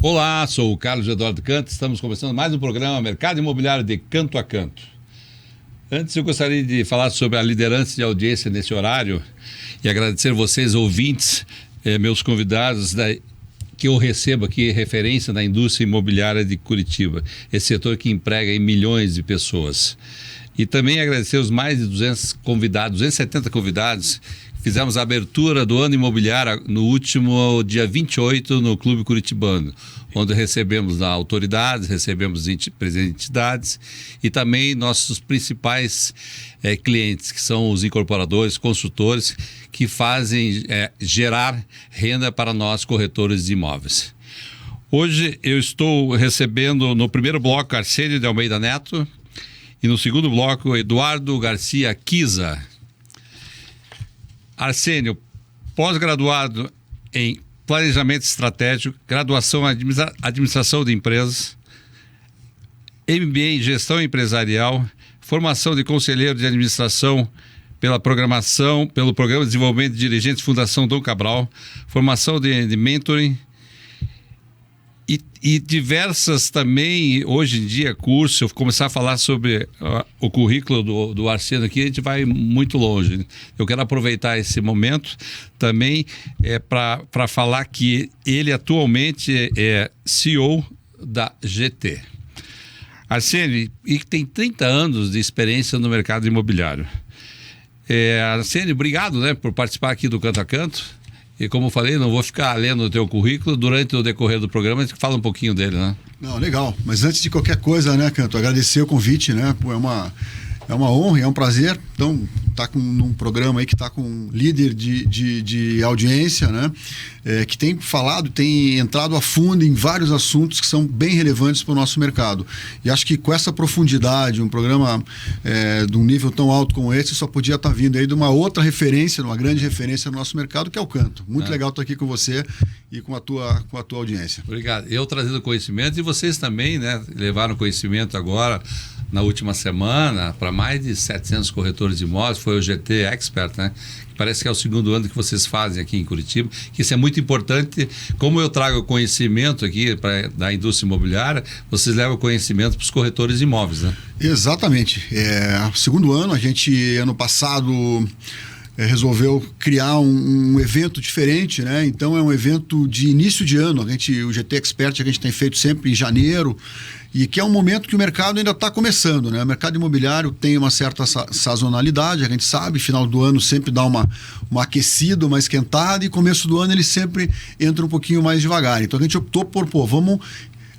Olá, sou o Carlos Eduardo Canto, estamos começando mais um programa Mercado Imobiliário de Canto a Canto. Antes eu gostaria de falar sobre a liderança de audiência nesse horário e agradecer vocês, ouvintes, meus convidados, que eu recebo aqui referência da indústria imobiliária de Curitiba, esse setor que emprega em milhões de pessoas. E também agradecer os mais de 270 convidados. Fizemos a abertura do ano imobiliário no último dia 28 no Clube Curitibano, onde recebemos autoridades, recebemos presidentes de entidades e também nossos principais clientes, que são os incorporadores, consultores, que fazem gerar renda para nós, corretores de imóveis. Hoje eu estou recebendo no primeiro bloco Arsênio de Almeida Neto e no segundo bloco Eduardo Garcia Kiza. Arsênio, pós-graduado em Planejamento Estratégico, graduação em Administração de Empresas, MBA em Gestão Empresarial, formação de Conselheiro de Administração pelo Programa de Desenvolvimento de Dirigentes Fundação Dom Cabral, formação de Mentoring e diversas também, hoje em dia, cursos. Eu vou começar a falar sobre o currículo do Arsênio aqui, a gente vai muito longe. Eu quero aproveitar esse momento também para falar que ele atualmente é CEO da GT. Arsênio, e tem 30 anos de experiência no mercado imobiliário. Arsênio, obrigado, por participar aqui do Canto a Canto. E como eu falei, não vou ficar lendo o teu currículo durante o decorrer do programa, a gente fala um pouquinho dele, né? Não, legal. Mas antes de qualquer coisa, Canto, agradecer o convite, Pô, é uma honra, é um prazer. Então, tá num programa aí que tá com líder de audiência, que tem falado, tem entrado a fundo em vários assuntos que são bem relevantes para o nosso mercado. E acho que com essa profundidade, um programa de um nível tão alto como esse, só podia estar vindo aí de uma outra referência, uma grande referência no nosso mercado, que é o Canto. Muito legal estar aqui com você e com a tua audiência. Obrigado. Eu trazendo conhecimento e vocês também, levaram conhecimento agora na última semana para mais de 700 corretores de imóveis. Foi o GT Expert, Parece que é o segundo ano que vocês fazem aqui em Curitiba, que isso é muito importante. Como eu trago conhecimento aqui da indústria imobiliária, vocês levam conhecimento para os corretores de imóveis, Exatamente. Segundo ano, a gente, ano passado, resolveu criar um evento diferente, Então é um evento de início de ano. O GT Expert a gente tem feito sempre em janeiro, e que é um momento que o mercado ainda está começando, O mercado imobiliário tem uma certa sazonalidade, a gente sabe, final do ano sempre dá uma aquecida, uma esquentada, e começo do ano ele sempre entra um pouquinho mais devagar. Então a gente optou por, vamos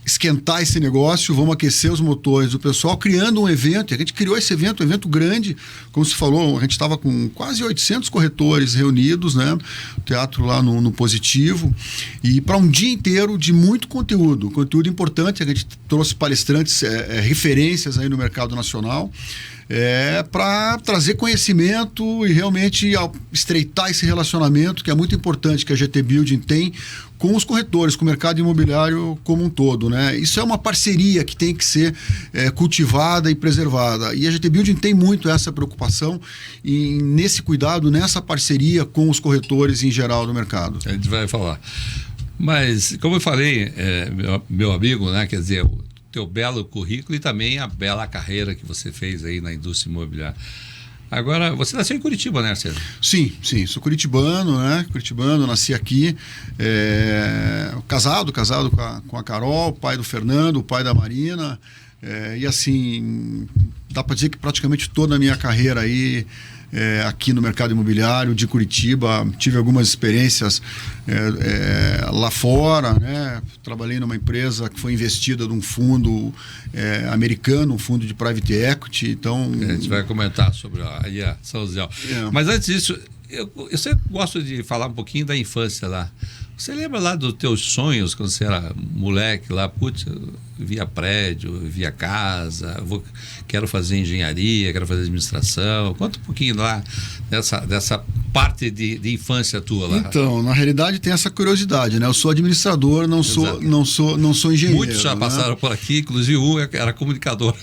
esquentar esse negócio, vamos aquecer os motores do pessoal, criando um evento. E a gente criou esse evento, um evento grande, como se falou, a gente estava com quase 800 corretores reunidos, o teatro lá no Positivo, e para um dia inteiro de muito conteúdo importante. A gente trouxe palestrantes, referências aí no mercado nacional, para trazer conhecimento e realmente estreitar esse relacionamento, que é muito importante, que a GT Building tem com os corretores, com o mercado imobiliário como um todo, Isso é uma parceria que tem que ser cultivada e preservada. E a GT Building tem muito essa preocupação nesse cuidado, nessa parceria com os corretores em geral do mercado. A gente vai falar. Mas, como eu falei, meu amigo, quer dizer, o teu belo currículo e também a bela carreira que você fez aí na indústria imobiliária. Agora, você nasceu em Curitiba, Arsênio? Sim, sou curitibano, Curitibano, nasci aqui, casado com a Carol, pai do Fernando, o pai da Marina, e assim, dá para dizer que praticamente toda a minha carreira aí, aqui no mercado imobiliário de Curitiba, tive algumas experiências lá fora, Trabalhei numa empresa que foi investida num fundo americano, um fundo de private equity. Então, a gente vai comentar sobre a São José. Mas antes disso, eu sempre gosto de falar um pouquinho da infância lá. Você lembra lá dos teus sonhos quando você era moleque lá? Putz, eu via prédio, via casa, quero fazer engenharia, quero fazer administração. Conta um pouquinho lá dessa parte de infância tua lá. Então, na realidade tem essa curiosidade, Eu sou administrador, não sou engenheiro. Muitos já passaram por aqui, inclusive era comunicador.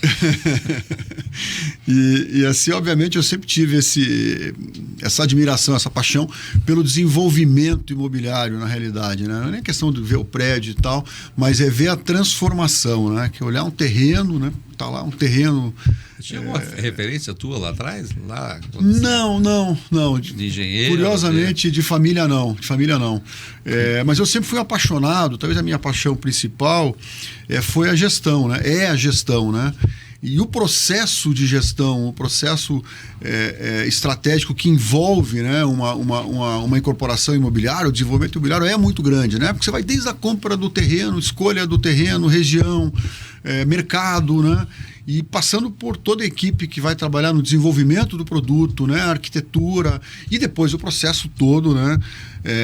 E assim, obviamente, eu sempre tive essa admiração, essa paixão pelo desenvolvimento imobiliário, na realidade, né? Não é nem questão de ver o prédio e tal, mas é ver a transformação, né? Que olhar um terreno, né? Tá lá um terreno... Tinha alguma referência tua lá atrás? Não. De engenheiro? Curiosamente, de família não. Mas eu sempre fui apaixonado, talvez a minha paixão principal foi a gestão, né? É a gestão, né? E o processo de gestão, o processo estratégico que envolve, né, uma incorporação imobiliária, o desenvolvimento imobiliário é muito grande, né? Porque você vai desde a compra do terreno, escolha do terreno, região, mercado, né? E passando por toda a equipe que vai trabalhar no desenvolvimento do produto, né, arquitetura e depois o processo todo, né,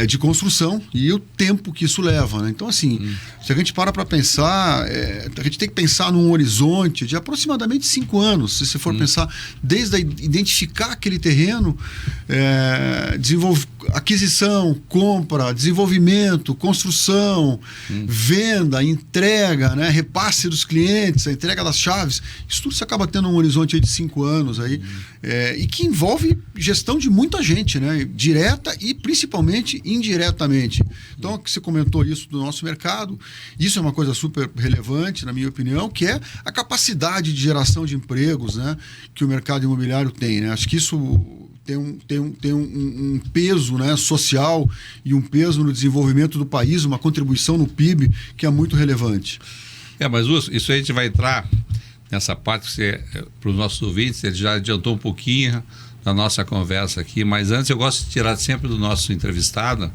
de construção e o tempo que isso leva, né? Então, assim, se a gente para pensar, a gente tem que pensar num horizonte de aproximadamente 5 anos, se você for pensar desde identificar aquele terreno, aquisição, compra, desenvolvimento, construção, venda, entrega, né, repasse dos clientes, a entrega das chaves. Isso tudo você acaba tendo um horizonte aí de 5 anos aí, e que envolve gestão de muita gente, né? Direta e principalmente indiretamente. Então, você comentou isso do nosso mercado, isso é uma coisa super relevante, na minha opinião, que é a capacidade de geração de empregos, né, que o mercado imobiliário tem, né? Acho que isso tem um peso, né, social e um peso no desenvolvimento do país, uma contribuição no PIB que é muito relevante. Mas isso aí a gente vai entrar nessa parte que para os nossos ouvintes, ele já adiantou um pouquinho na nossa conversa aqui, mas antes eu gosto de tirar sempre do nosso entrevistado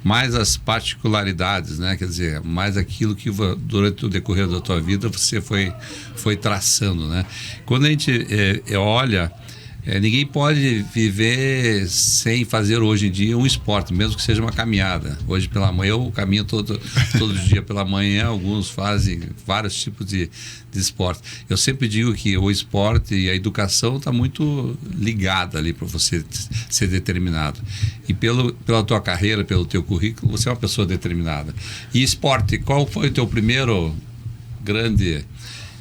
mais as particularidades, né? Quer dizer, mais aquilo que durante o decorrer da tua vida você foi traçando, né? Quando a gente olha, ninguém pode viver sem fazer hoje em dia um esporte, mesmo que seja uma caminhada. Hoje pela manhã, eu caminho todo dia pela manhã, alguns fazem vários tipos de esporte. Eu sempre digo que o esporte e a educação está muito ligada ali para você ser determinado. E pela tua carreira, pelo teu currículo, você é uma pessoa determinada. E esporte, qual foi o teu primeiro grande...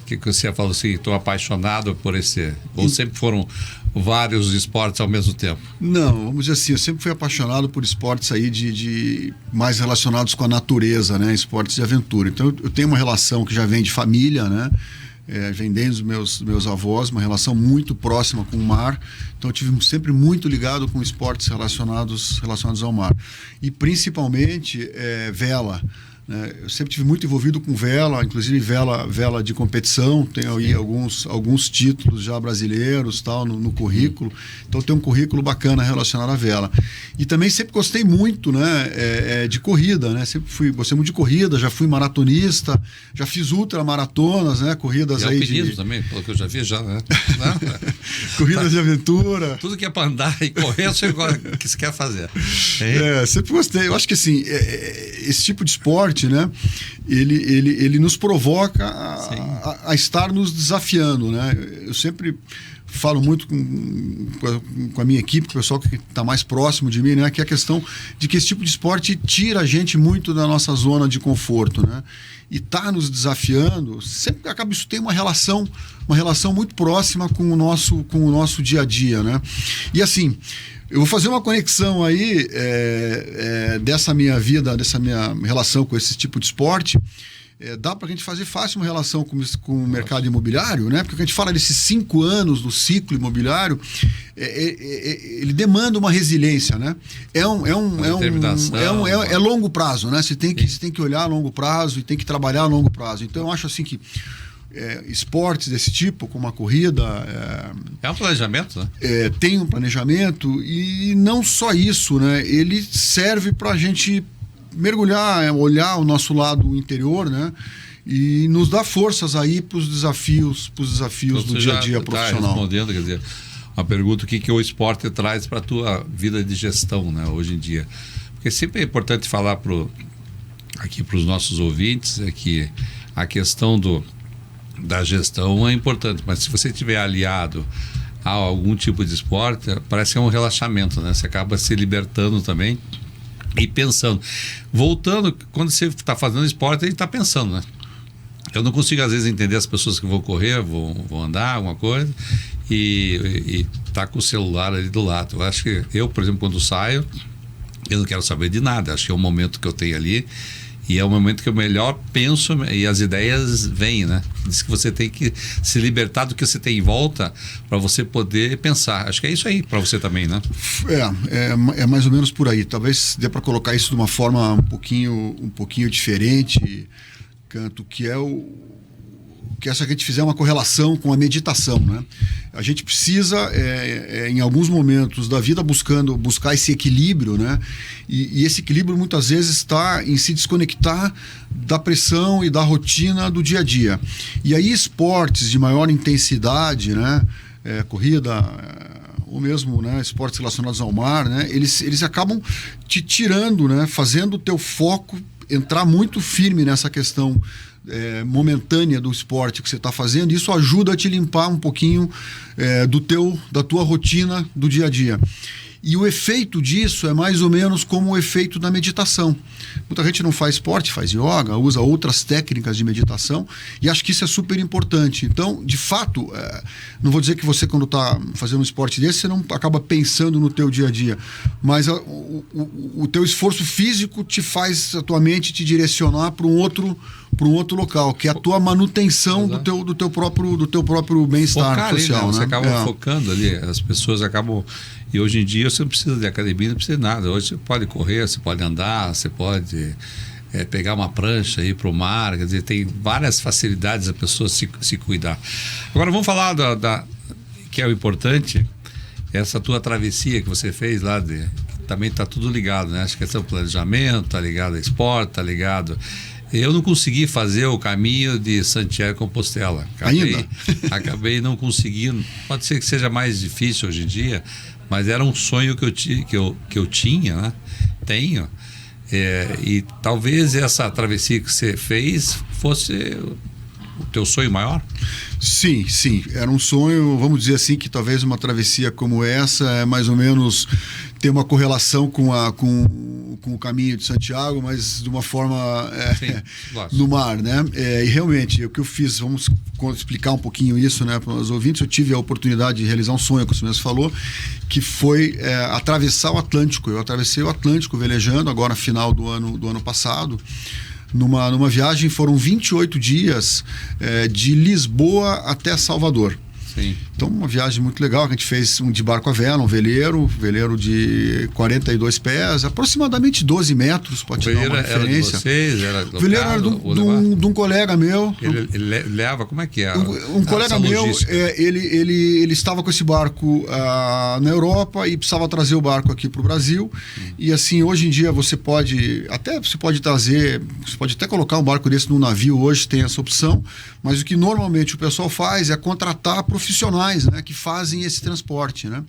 que você falou assim, estou apaixonado por esse... Ou sempre foram vários esportes ao mesmo tempo? Não, vamos dizer assim, eu sempre fui apaixonado por esportes aí de mais relacionados com a natureza, né? Esportes de aventura. Então eu tenho uma relação que já vem de família, né? Vem desde os meus avós, uma relação muito próxima com o mar. Então eu tive sempre muito ligado com esportes relacionados ao mar. E principalmente vela. Eu sempre tive muito envolvido com vela, inclusive vela de competição. Tenho aí alguns títulos já brasileiros tal, no currículo. Então tem um currículo bacana relacionado à vela. E também sempre gostei muito, né, de corrida, né? Gostei muito de corrida, já fui maratonista, já fiz ultramaratonas, né? Corridas aí de... também, pelo que eu já vi, né? Corridas de aventura. Tudo que é para andar e correr, o que você quer fazer. Sempre gostei. Eu acho que assim, esse tipo de esporte, né? Ele nos provoca a estar nos desafiando, né? Eu sempre falo muito com a minha equipe, com o pessoal que está mais próximo de mim, né? Que é a questão de que esse tipo de esporte tira a gente muito da nossa zona de conforto, né? E está nos desafiando, sempre acaba isso tem uma relação muito próxima com o nosso dia a dia, né? E assim, eu vou fazer uma conexão aí dessa minha vida, dessa minha relação com esse tipo de esporte. Dá para a gente fazer fácil uma relação com o mercado imobiliário, né? Porque a gente fala desses 5 anos do ciclo imobiliário, ele demanda uma resiliência, né? É longo prazo, né? Você tem que olhar a longo prazo e tem que trabalhar a longo prazo. Então eu acho assim que esportes desse tipo, como a corrida... É um planejamento, né? Tem um planejamento e não só isso, né? Ele serve para a gente mergulhar, olhar o nosso lado interior, né? E nos dá forças aí para os desafios do dia a dia profissional. Respondendo, quer dizer, uma pergunta, o que o esporte traz para a tua vida de gestão, né, hoje em dia? Porque sempre é importante falar aqui para os nossos ouvintes que a questão da gestão é importante, mas se você estiver aliado a algum tipo de esporte, parece que é um relaxamento, né? Você acaba se libertando também e pensando. Voltando, quando você está fazendo esporte, a gente está pensando, né? Eu não consigo, às vezes, entender as pessoas que vão correr, vão andar, alguma coisa, e tá com o celular ali do lado. Eu acho que eu, por exemplo, quando saio, eu não quero saber de nada. Acho que é o momento que eu tenho ali e é o momento que eu melhor penso e as ideias vêm, né? Diz que você tem que se libertar do que você tem em volta para você poder pensar. Acho que é isso aí para você também, né? É mais ou menos por aí. Talvez dê para colocar isso de uma forma um pouquinho diferente, Canto, que se a gente fizer uma correlação com a meditação, né? A gente precisa, em alguns momentos da vida, buscar esse equilíbrio, né? E esse equilíbrio muitas vezes está em se desconectar da pressão e da rotina do dia a dia. E aí esportes de maior intensidade, né? Corrida, ou mesmo, né, esportes relacionados ao mar, né? Eles acabam te tirando, né? Fazendo o teu foco entrar muito firme nessa questão momentânea do esporte que você está fazendo. Isso ajuda a te limpar um pouquinho da tua rotina do dia a dia. E o efeito disso é mais ou menos como o efeito da meditação. Muita gente não faz esporte, faz yoga, usa outras técnicas de meditação, e acho que isso é super importante. Então, de fato, não vou dizer que você, quando está fazendo um esporte desse, você não acaba pensando no teu dia a dia, mas o teu esforço físico te faz, a tua mente te direcionar para um outro local, que é a tua manutenção do teu próprio bem-estar social. Ali, né? Você acaba focando focando ali, as pessoas acabam. E hoje em dia você não precisa de academia, não precisa de nada. Hoje você pode correr, você pode andar, você pode pegar uma prancha, ir para o mar. Quer dizer, tem várias facilidades a pessoa se cuidar. Agora vamos falar que é o importante, essa tua travessia que você fez lá, também está tudo ligado, né? Acho que é o planejamento, está ligado a esporte, está ligado. Eu não consegui fazer o caminho de Santiago de Compostela. Acabei não conseguindo. Pode ser que seja mais difícil hoje em dia, mas era um sonho que eu tinha, né? Tenho. E talvez essa travessia que você fez fosse o teu sonho maior? Sim. Era um sonho, vamos dizer assim, que talvez uma travessia como essa é mais ou menos ter uma correlação com o caminho de Santiago, mas de uma forma no mar, né? E realmente, o que eu fiz, vamos explicar um pouquinho isso, né, para os ouvintes. Eu tive a oportunidade de realizar um sonho, como você mesmo falou, que foi atravessar o Atlântico. Eu atravessei o Atlântico velejando agora no final do ano passado. Numa viagem, foram 28 dias de Lisboa até Salvador. Sim. Então, uma viagem muito legal, que a gente fez de barco à vela, um veleiro de 42 pés, aproximadamente 12 metros, para te dar uma referência. Era de vocês? Era o veleiro era de um colega meu. Ele leva, como é que é? Um colega meu, ele estava com esse barco na Europa e precisava trazer o barco aqui para o Brasil. E assim, hoje em dia você pode até colocar um barco desse num navio, hoje tem essa opção, mas o que normalmente o pessoal faz é contratar profissionais, né, que fazem esse transporte, né?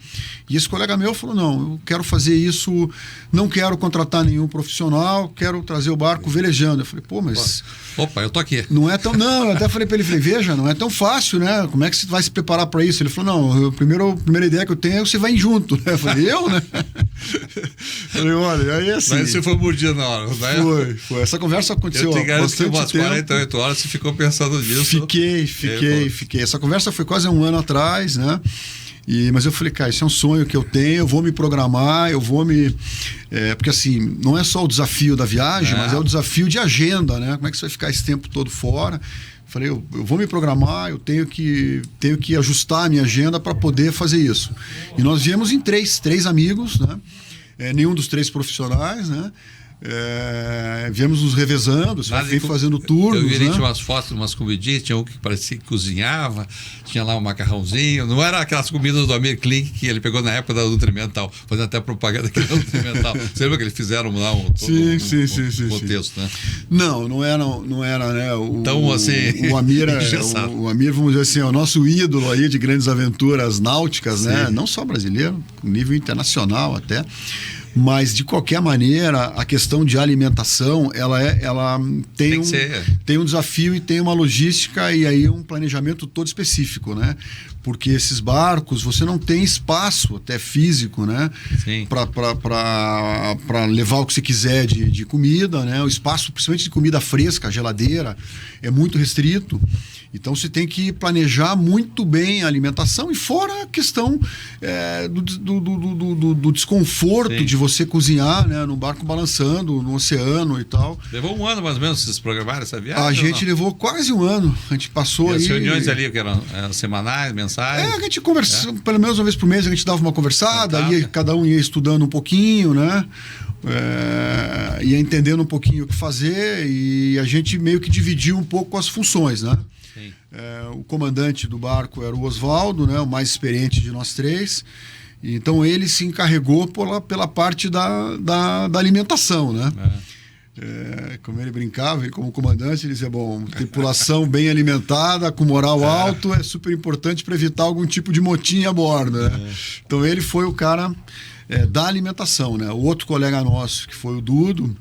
E esse colega meu falou, não, eu quero fazer isso, não quero contratar nenhum profissional, quero trazer o barco velejando. Eu falei, pô, mas... Opa, eu tô aqui. Não é tão... Não, eu até falei para ele, veja, não é tão fácil, né? Como é que você vai se preparar para isso? Ele falou, não, a primeira ideia que eu tenho é que você vai junto, né? Eu falei, né? Falei, olha, aí é assim... Mas você foi mordido na hora, né? Foi. Essa conversa aconteceu há bastante umas tempo. 48 horas você ficou pensando nisso. Fiquei. Essa conversa foi quase um ano atrás, né? Mas eu falei, cara, isso é um sonho que eu tenho, eu vou me programar, porque assim, não é só o desafio da viagem, mas é o desafio de agenda, né? Como é que você vai ficar esse tempo todo fora? Falei, eu vou me programar, eu tenho que ajustar a minha agenda para poder fazer isso. E nós viemos em três amigos, né? Nenhum dos três profissionais, né? Viemos nos revezando, fazendo turnos. Eu vi, né? Tinha umas fotos, umas comidinhas, tinha um que parecia que cozinhava, tinha lá um macarrãozinho, não era aquelas comidas do Amir Klink que ele pegou na época da Nutrimental, fazendo até propaganda aqui da Nutrimental. Você lembra que eles fizeram lá um contexto, né? Não era, né? Então, assim, o Amir, vamos dizer assim, é o nosso ídolo aí de grandes aventuras náuticas, né? Não só brasileiro, nível internacional até. Mas, de qualquer maneira, a questão de alimentação, ela tem um desafio e tem uma logística e aí um planejamento todo específico, né? Porque esses barcos, você não tem espaço até físico, né? Para levar o que você quiser de comida, né? O espaço, principalmente de comida fresca, geladeira, é muito restrito. Então você tem que planejar muito bem a alimentação, e fora a questão do desconforto Sim. de você cozinhar, né, no barco balançando, no oceano e tal. Levou um ano mais ou menos vocês programaram essa viagem? A gente levou quase um ano. A gente passou e aí. as reuniões ali que eram semanais, mensais? A gente conversou, pelo menos uma vez por mês a gente dava uma conversada, aí cada um ia estudando um pouquinho, né? Ia entendendo um pouquinho o que fazer, e a gente meio que dividiu um pouco as funções, né? O comandante do barco era o Oswaldo, né? O mais experiente de nós três. Então ele se encarregou pela parte da alimentação, né? Como ele brincava, ele como comandante, ele dizia, bom, tripulação bem alimentada, com moral alto, é super importante para evitar algum tipo de motim a bordo, né? Então ele foi o cara da alimentação, né? O outro colega nosso, que foi o Dudo,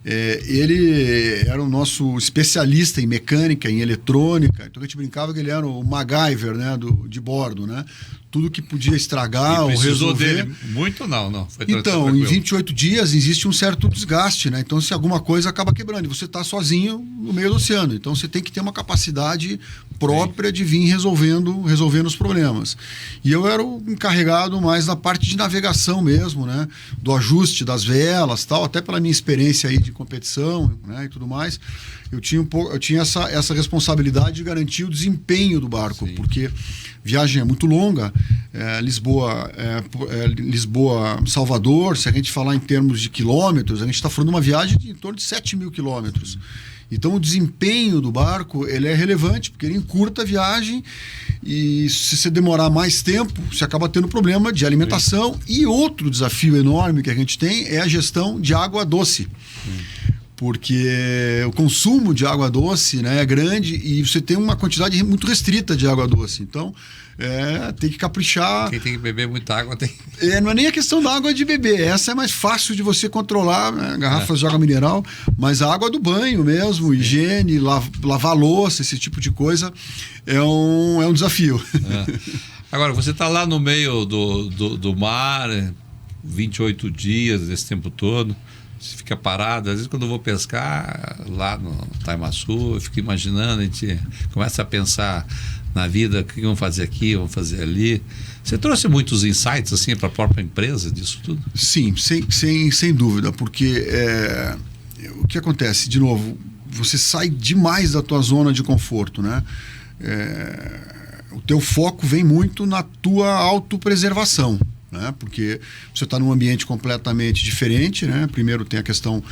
ele era o nosso especialista em mecânica, em eletrônica. Então a gente brincava que ele era o MacGyver, né, de bordo, né? Tudo que podia estragar ou resolver. Dele muito não. Foi então, em 28 dias existe um certo desgaste, né? Então, se alguma coisa acaba quebrando, você está sozinho no meio do oceano. Então, você tem que ter uma capacidade própria de vir resolvendo os problemas. E eu era o encarregado mais da parte de navegação mesmo, né? Do ajuste das velas, tal, até pela minha experiência aí de competição, né, e tudo mais. Eu tinha essa responsabilidade de garantir o desempenho do barco, porque viagem é muito longa. Lisboa-Salvador, se a gente falar em termos de quilômetros, a gente está falando de uma viagem de em torno de 7.000 quilômetros. Então o desempenho do barco ele é relevante, porque ele encurta a viagem, e se você demorar mais tempo, você acaba tendo problema de alimentação. E outro desafio enorme que a gente tem é a gestão de água doce. Porque o consumo de água doce, né, é grande, e você tem uma quantidade muito restrita de água doce. Então, tem que caprichar. Quem tem que beber muita água tem. Não é nem a questão da água de beber. Essa é mais fácil de você controlar, né? Garrafas de água mineral. Mas a água do banho mesmo, higiene, lavar louça, esse tipo de coisa, é um desafio. Agora, você está lá no meio do mar, 28 dias, esse tempo todo. Você fica parado. Às vezes, quando eu vou pescar lá no Taimaçu, eu fico imaginando, a gente começa a pensar na vida, o que vamos fazer aqui, vamos fazer ali. Você trouxe muitos insights assim para a própria empresa disso tudo? Sim, sem dúvida, porque o que acontece, de novo, você sai demais da tua zona de conforto, né? O teu foco vem muito na tua autopreservação, né? Porque você está num ambiente completamente diferente, né? Primeiro tem a questão do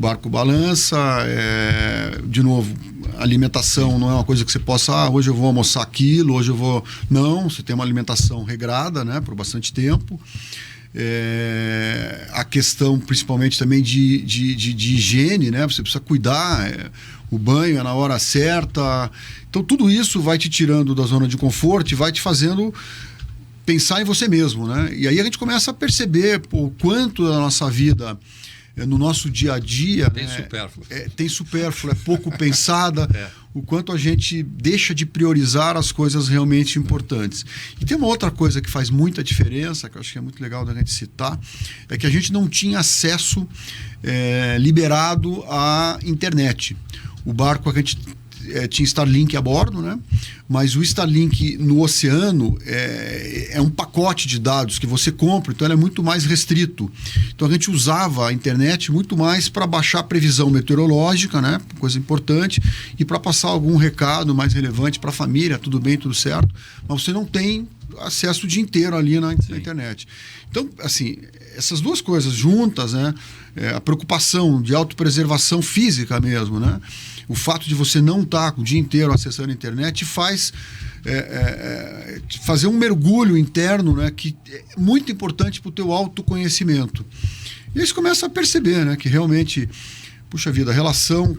barco balança, de novo, alimentação não é uma coisa que você possa, hoje eu vou almoçar aquilo, hoje eu vou... Não, você tem uma alimentação regrada, né? Por bastante tempo. A questão principalmente também de higiene, né? Você precisa cuidar, o banho é na hora certa. Então tudo isso vai te tirando da zona de conforto e vai te fazendo pensar em você mesmo, né? E aí a gente começa a perceber o quanto da nossa vida, no nosso dia a dia, tem supérfluo. Tem supérfluo, é pouco pensada, o quanto a gente deixa de priorizar as coisas realmente importantes. E tem uma outra coisa que faz muita diferença, que eu acho que é muito legal da gente citar, é que a gente não tinha acesso liberado à internet. O barco, a gente tinha Starlink a bordo, né? Mas o Starlink no oceano é um pacote de dados que você compra, então ele é muito mais restrito. Então a gente usava a internet muito mais para baixar a previsão meteorológica, né? Coisa importante, e para passar algum recado mais relevante para a família, tudo bem, tudo certo, mas você não tem acesso o dia inteiro ali na internet. Então, assim, essas duas coisas juntas, né? A preocupação de autopreservação física mesmo, né? O fato de você não estar o dia inteiro acessando a internet faz fazer um mergulho interno, né, que é muito importante para o teu autoconhecimento. E aí você começa a perceber, né, que realmente, puxa vida, a relação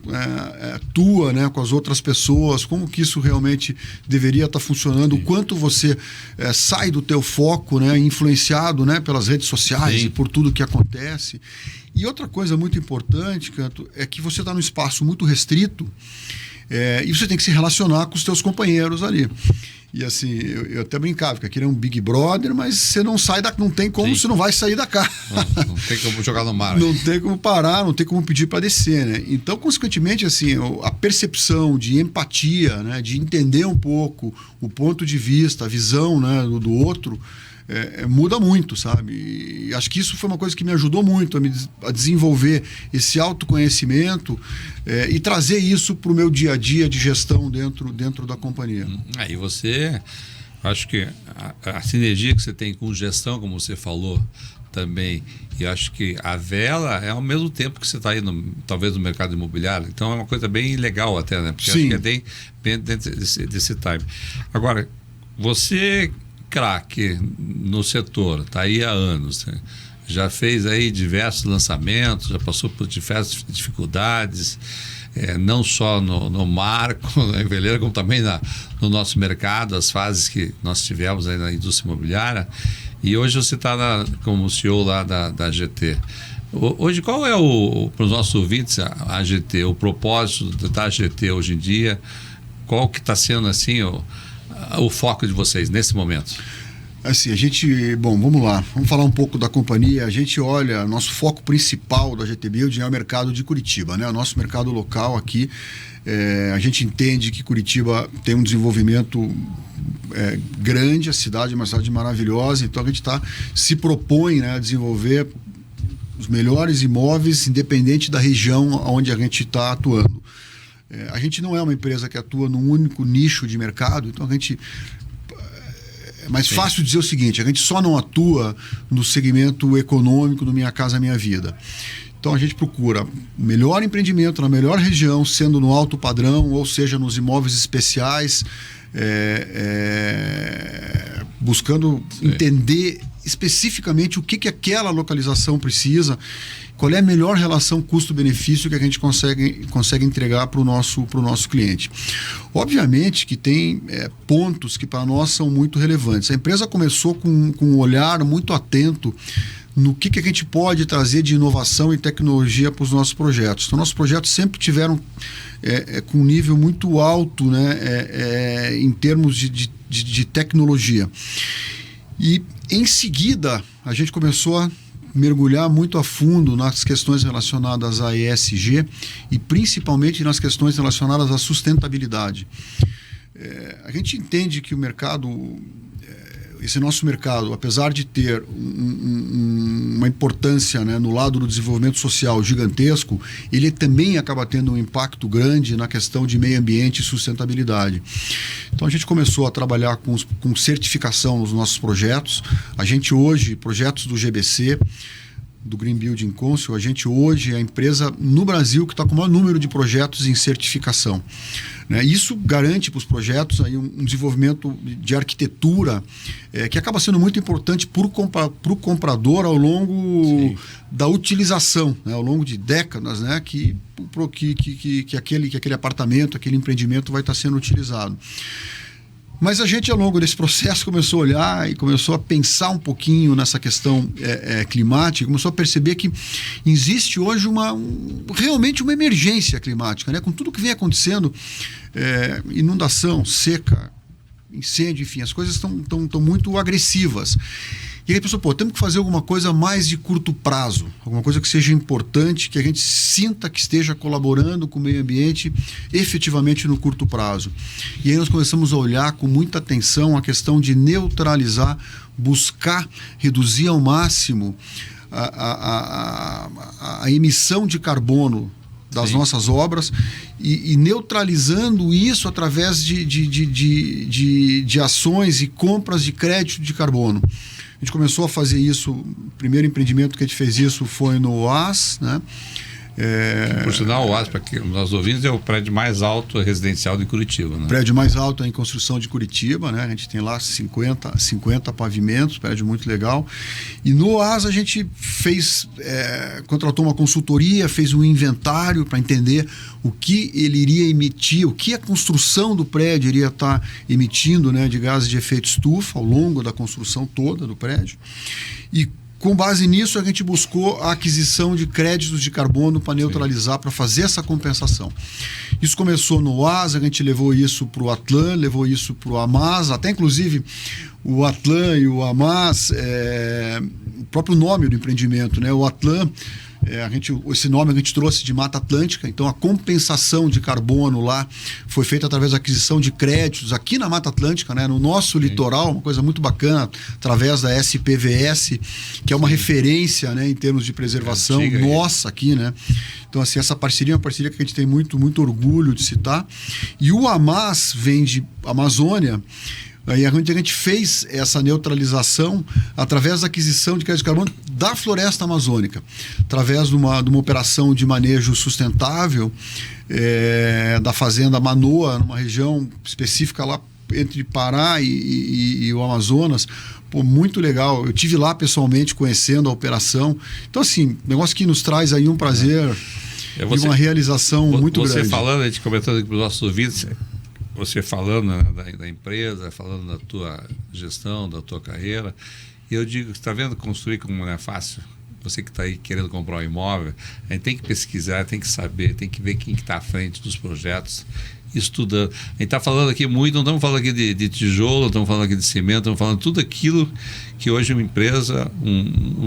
tua, né, com as outras pessoas, como que isso realmente deveria estar funcionando, o quanto você sai do teu foco, né, influenciado, né, pelas redes sociais e por tudo que acontece. E outra coisa muito importante, Canto, é que você está num espaço muito restrito, E você tem que se relacionar com os teus companheiros ali. E assim, eu até brincava, porque aquele é um Big Brother, mas você não sai não tem como, você não vai sair da casa. Não tem como jogar no mar. Não tem como parar, não tem como pedir para descer, né? Então, consequentemente, assim, a percepção de empatia, né, de entender um pouco o ponto de vista, a visão, né, do outro, muda muito, sabe? E acho que isso foi uma coisa que me ajudou muito a desenvolver esse autoconhecimento e trazer isso para o meu dia a dia de gestão dentro da companhia. Aí você, acho que a sinergia que você tem com gestão, como você falou também, e acho que a Vela é ao mesmo tempo que você está aí talvez no mercado imobiliário, então é uma coisa bem legal até, né? Porque Sim. acho que é bem dentro desse time. Agora, você, craque no setor, está aí há anos, né? Já fez aí diversos lançamentos, já passou por diversas dificuldades, não só no marco, na veleira, como também no nosso mercado, as fases que nós tivemos aí na indústria imobiliária. E hoje você está como CEO lá da GT. Hoje, qual é para os nossos ouvintes a GT, o propósito da GT hoje em dia? Qual que está sendo assim o foco de vocês nesse momento? Assim, vamos lá, vamos falar um pouco da companhia. A gente olha, nosso foco principal da GT Building é o mercado de Curitiba, né? O nosso mercado local aqui, a gente entende que Curitiba tem um desenvolvimento grande, a cidade é uma cidade maravilhosa, então a gente se propõe, né, a desenvolver os melhores imóveis, independente da região onde a gente está atuando. A gente não é uma empresa que atua num único nicho de mercado, então a gente... É mais fácil dizer o seguinte: a gente só não atua no segmento econômico do Minha Casa Minha Vida. Então a gente procura o melhor empreendimento na melhor região, sendo no alto padrão, ou seja, nos imóveis especiais, buscando entender especificamente o que aquela localização precisa, qual é a melhor relação custo-benefício que a gente consegue entregar para o nosso cliente. Obviamente que tem pontos que para nós são muito relevantes. A empresa começou com um olhar muito atento no que a gente pode trazer de inovação e tecnologia para os nossos projetos. Então, nossos projetos sempre tiveram com um nível muito alto, né, em termos de tecnologia. E, em seguida, a gente começou a mergulhar muito a fundo nas questões relacionadas à ESG e principalmente nas questões relacionadas à sustentabilidade. A gente entende que o mercado, esse nosso mercado, apesar de ter uma importância, né, no lado do desenvolvimento social gigantesco, ele também acaba tendo um impacto grande na questão de meio ambiente e sustentabilidade. Então a gente começou a trabalhar com certificação nos nossos projetos. A gente hoje, projetos do GBC, do Green Building Council, a gente hoje é a empresa no Brasil que está com o maior número de projetos em certificação, né? Isso garante para os projetos aí um desenvolvimento de arquitetura que acaba sendo muito importante para o comprador ao longo da utilização, né? Ao longo de décadas, né? que aquele apartamento, aquele empreendimento vai estar sendo utilizado. Mas a gente, ao longo desse processo, começou a olhar e começou a pensar um pouquinho nessa questão climática, começou a perceber que existe hoje realmente uma emergência climática, né? Com tudo que vem acontecendo, inundação, seca, incêndio, enfim, as coisas estão muito agressivas. E aí a pessoa, temos que fazer alguma coisa mais de curto prazo, alguma coisa que seja importante, que a gente sinta que esteja colaborando com o meio ambiente efetivamente no curto prazo. E aí nós começamos a olhar com muita atenção a questão de neutralizar, buscar reduzir ao máximo a emissão de carbono das nossas obras e neutralizando isso através de ações e compras de crédito de carbono. A gente começou a fazer isso, o primeiro empreendimento que a gente fez isso foi no OAS, né? Por sinal, o OAS, para os nossos ouvintes, é o prédio mais alto residencial de Curitiba, né? O prédio mais alto em construção de Curitiba, né? A gente tem lá 50 pavimentos, prédio muito legal. E no OAS a gente contratou uma consultoria, fez um inventário para entender o que ele iria emitir, o que a construção do prédio iria estar emitindo, né, de gases de efeito estufa ao longo da construção toda do prédio. E Com base nisso, a gente buscou a aquisição de créditos de carbono para neutralizar, para fazer essa compensação. Isso começou no OAS, a gente levou isso para o Atlan, levou isso para o AMAS, até inclusive o Atlan e o AMAS, o próprio nome do empreendimento, né? O Atlan, esse nome a gente trouxe de Mata Atlântica, então a compensação de carbono lá foi feita através da aquisição de créditos aqui na Mata Atlântica, né, no nosso litoral, uma coisa muito bacana, através da SPVS, que é uma referência, né, em termos de preservação nossa aqui, né? Então, assim, essa parceria é uma parceria que a gente tem muito, muito orgulho de citar. E o AMAS vem de Amazônia. Aí a gente fez essa neutralização através da aquisição de crédito de carbono da floresta amazônica, através de uma operação de manejo sustentável da fazenda Manoa, numa região específica lá entre Pará e o Amazonas. Pô, muito legal. Eu tive lá pessoalmente conhecendo a operação. Então, assim, negócio que nos traz aí um prazer e uma realização muito grande. Você falando, a gente comentando aqui para os nossos ouvintes, você falando da empresa, falando da tua gestão, da tua carreira, e eu digo, você está vendo construir como não é fácil? Você que está aí querendo comprar um imóvel, a gente tem que pesquisar, tem que saber, tem que ver quem está à frente dos projetos, estudando. A gente está falando aqui muito, não estamos falando aqui de tijolo, não estamos falando aqui de cimento, estamos falando tudo aquilo que hoje uma empresa,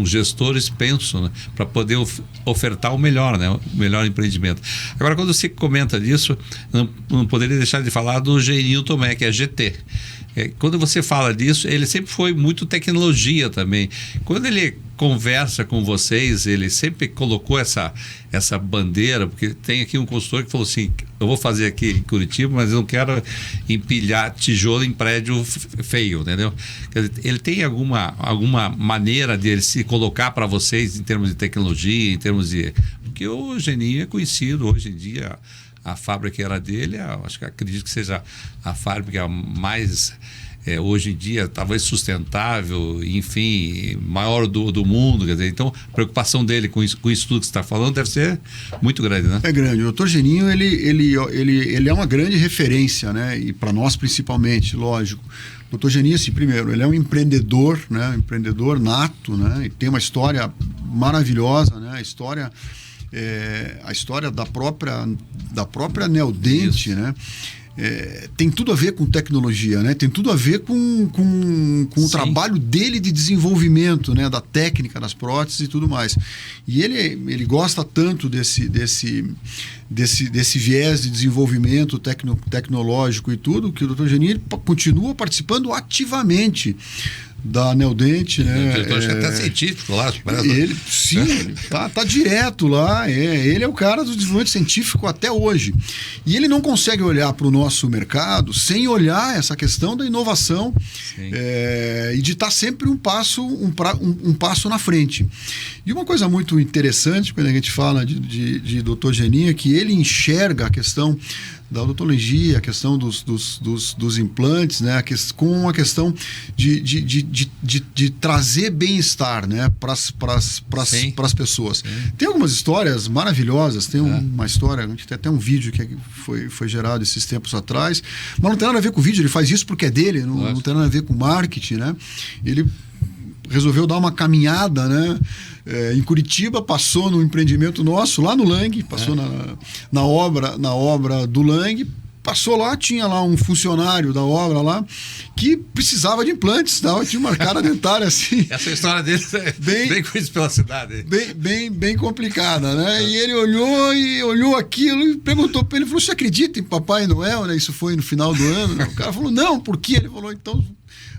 gestores pensam, né, para poder ofertar o melhor, né, o melhor empreendimento. Agora, quando você comenta disso, não poderia deixar de falar do Geninho Tomé, que é GT. Quando você fala disso, ele sempre foi muito tecnologia também. Quando ele conversa com vocês, ele sempre colocou essa bandeira, porque tem aqui um consultor que falou assim, eu vou fazer aqui em Curitiba, mas eu não quero empilhar tijolo em prédio feio, entendeu? Ele tem alguma maneira de ele se colocar para vocês em termos de tecnologia, em termos de... Porque o Geninho é conhecido hoje em dia, a fábrica era dele, acho que acredito que seja a fábrica mais, hoje em dia, talvez sustentável, enfim, maior do mundo. Quer dizer, então, a preocupação dele com isso tudo que você está falando deve ser muito grande, né? É grande. O Dr. Geninho, ele é uma grande referência, né? E para nós, principalmente, lógico. O Dr. Geninho, assim, primeiro, ele é um empreendedor, né? Empreendedor nato, né? E tem uma história maravilhosa, né? A história da própria Neodente, né? Tem tudo a ver com tecnologia, né? Tem tudo a ver com o trabalho dele de desenvolvimento, né? Da técnica das próteses e tudo mais. E ele gosta tanto desse viés de desenvolvimento tecnológico e tudo, que o Dr. Geninho continua participando ativamente da Neodente, né? Eu acho que até científico lá. Ele tá direto lá. Ele é o cara do desenvolvimento científico até hoje. E ele não consegue olhar para o nosso mercado sem olhar essa questão da inovação e de estar sempre um passo na frente. E uma coisa muito interessante quando a gente fala de Dr. Geninho é que ele enxerga a questão da odontologia, a questão dos implantes, né? Com a questão de trazer bem-estar, né? para as pessoas. Sim. Tem algumas histórias maravilhosas, tem uma história, a gente tem até um vídeo que foi gerado esses tempos atrás, mas não tem nada a ver com o vídeo, ele faz isso porque é dele, não tem nada a ver com marketing, né? Ele resolveu dar uma caminhada, né? Em Curitiba, passou no empreendimento nosso, lá no Lang, passou na obra do Lang, passou lá, tinha lá um funcionário da obra lá que precisava de implantes, tinha uma cara dentária assim. Essa história dele é bem conhecida pela cidade. Bem complicada, né? E ele olhou aquilo e perguntou para ele, falou, você acredita em Papai Noel, né? Isso foi no final do ano, né? O cara falou, não, por quê? Ele falou, então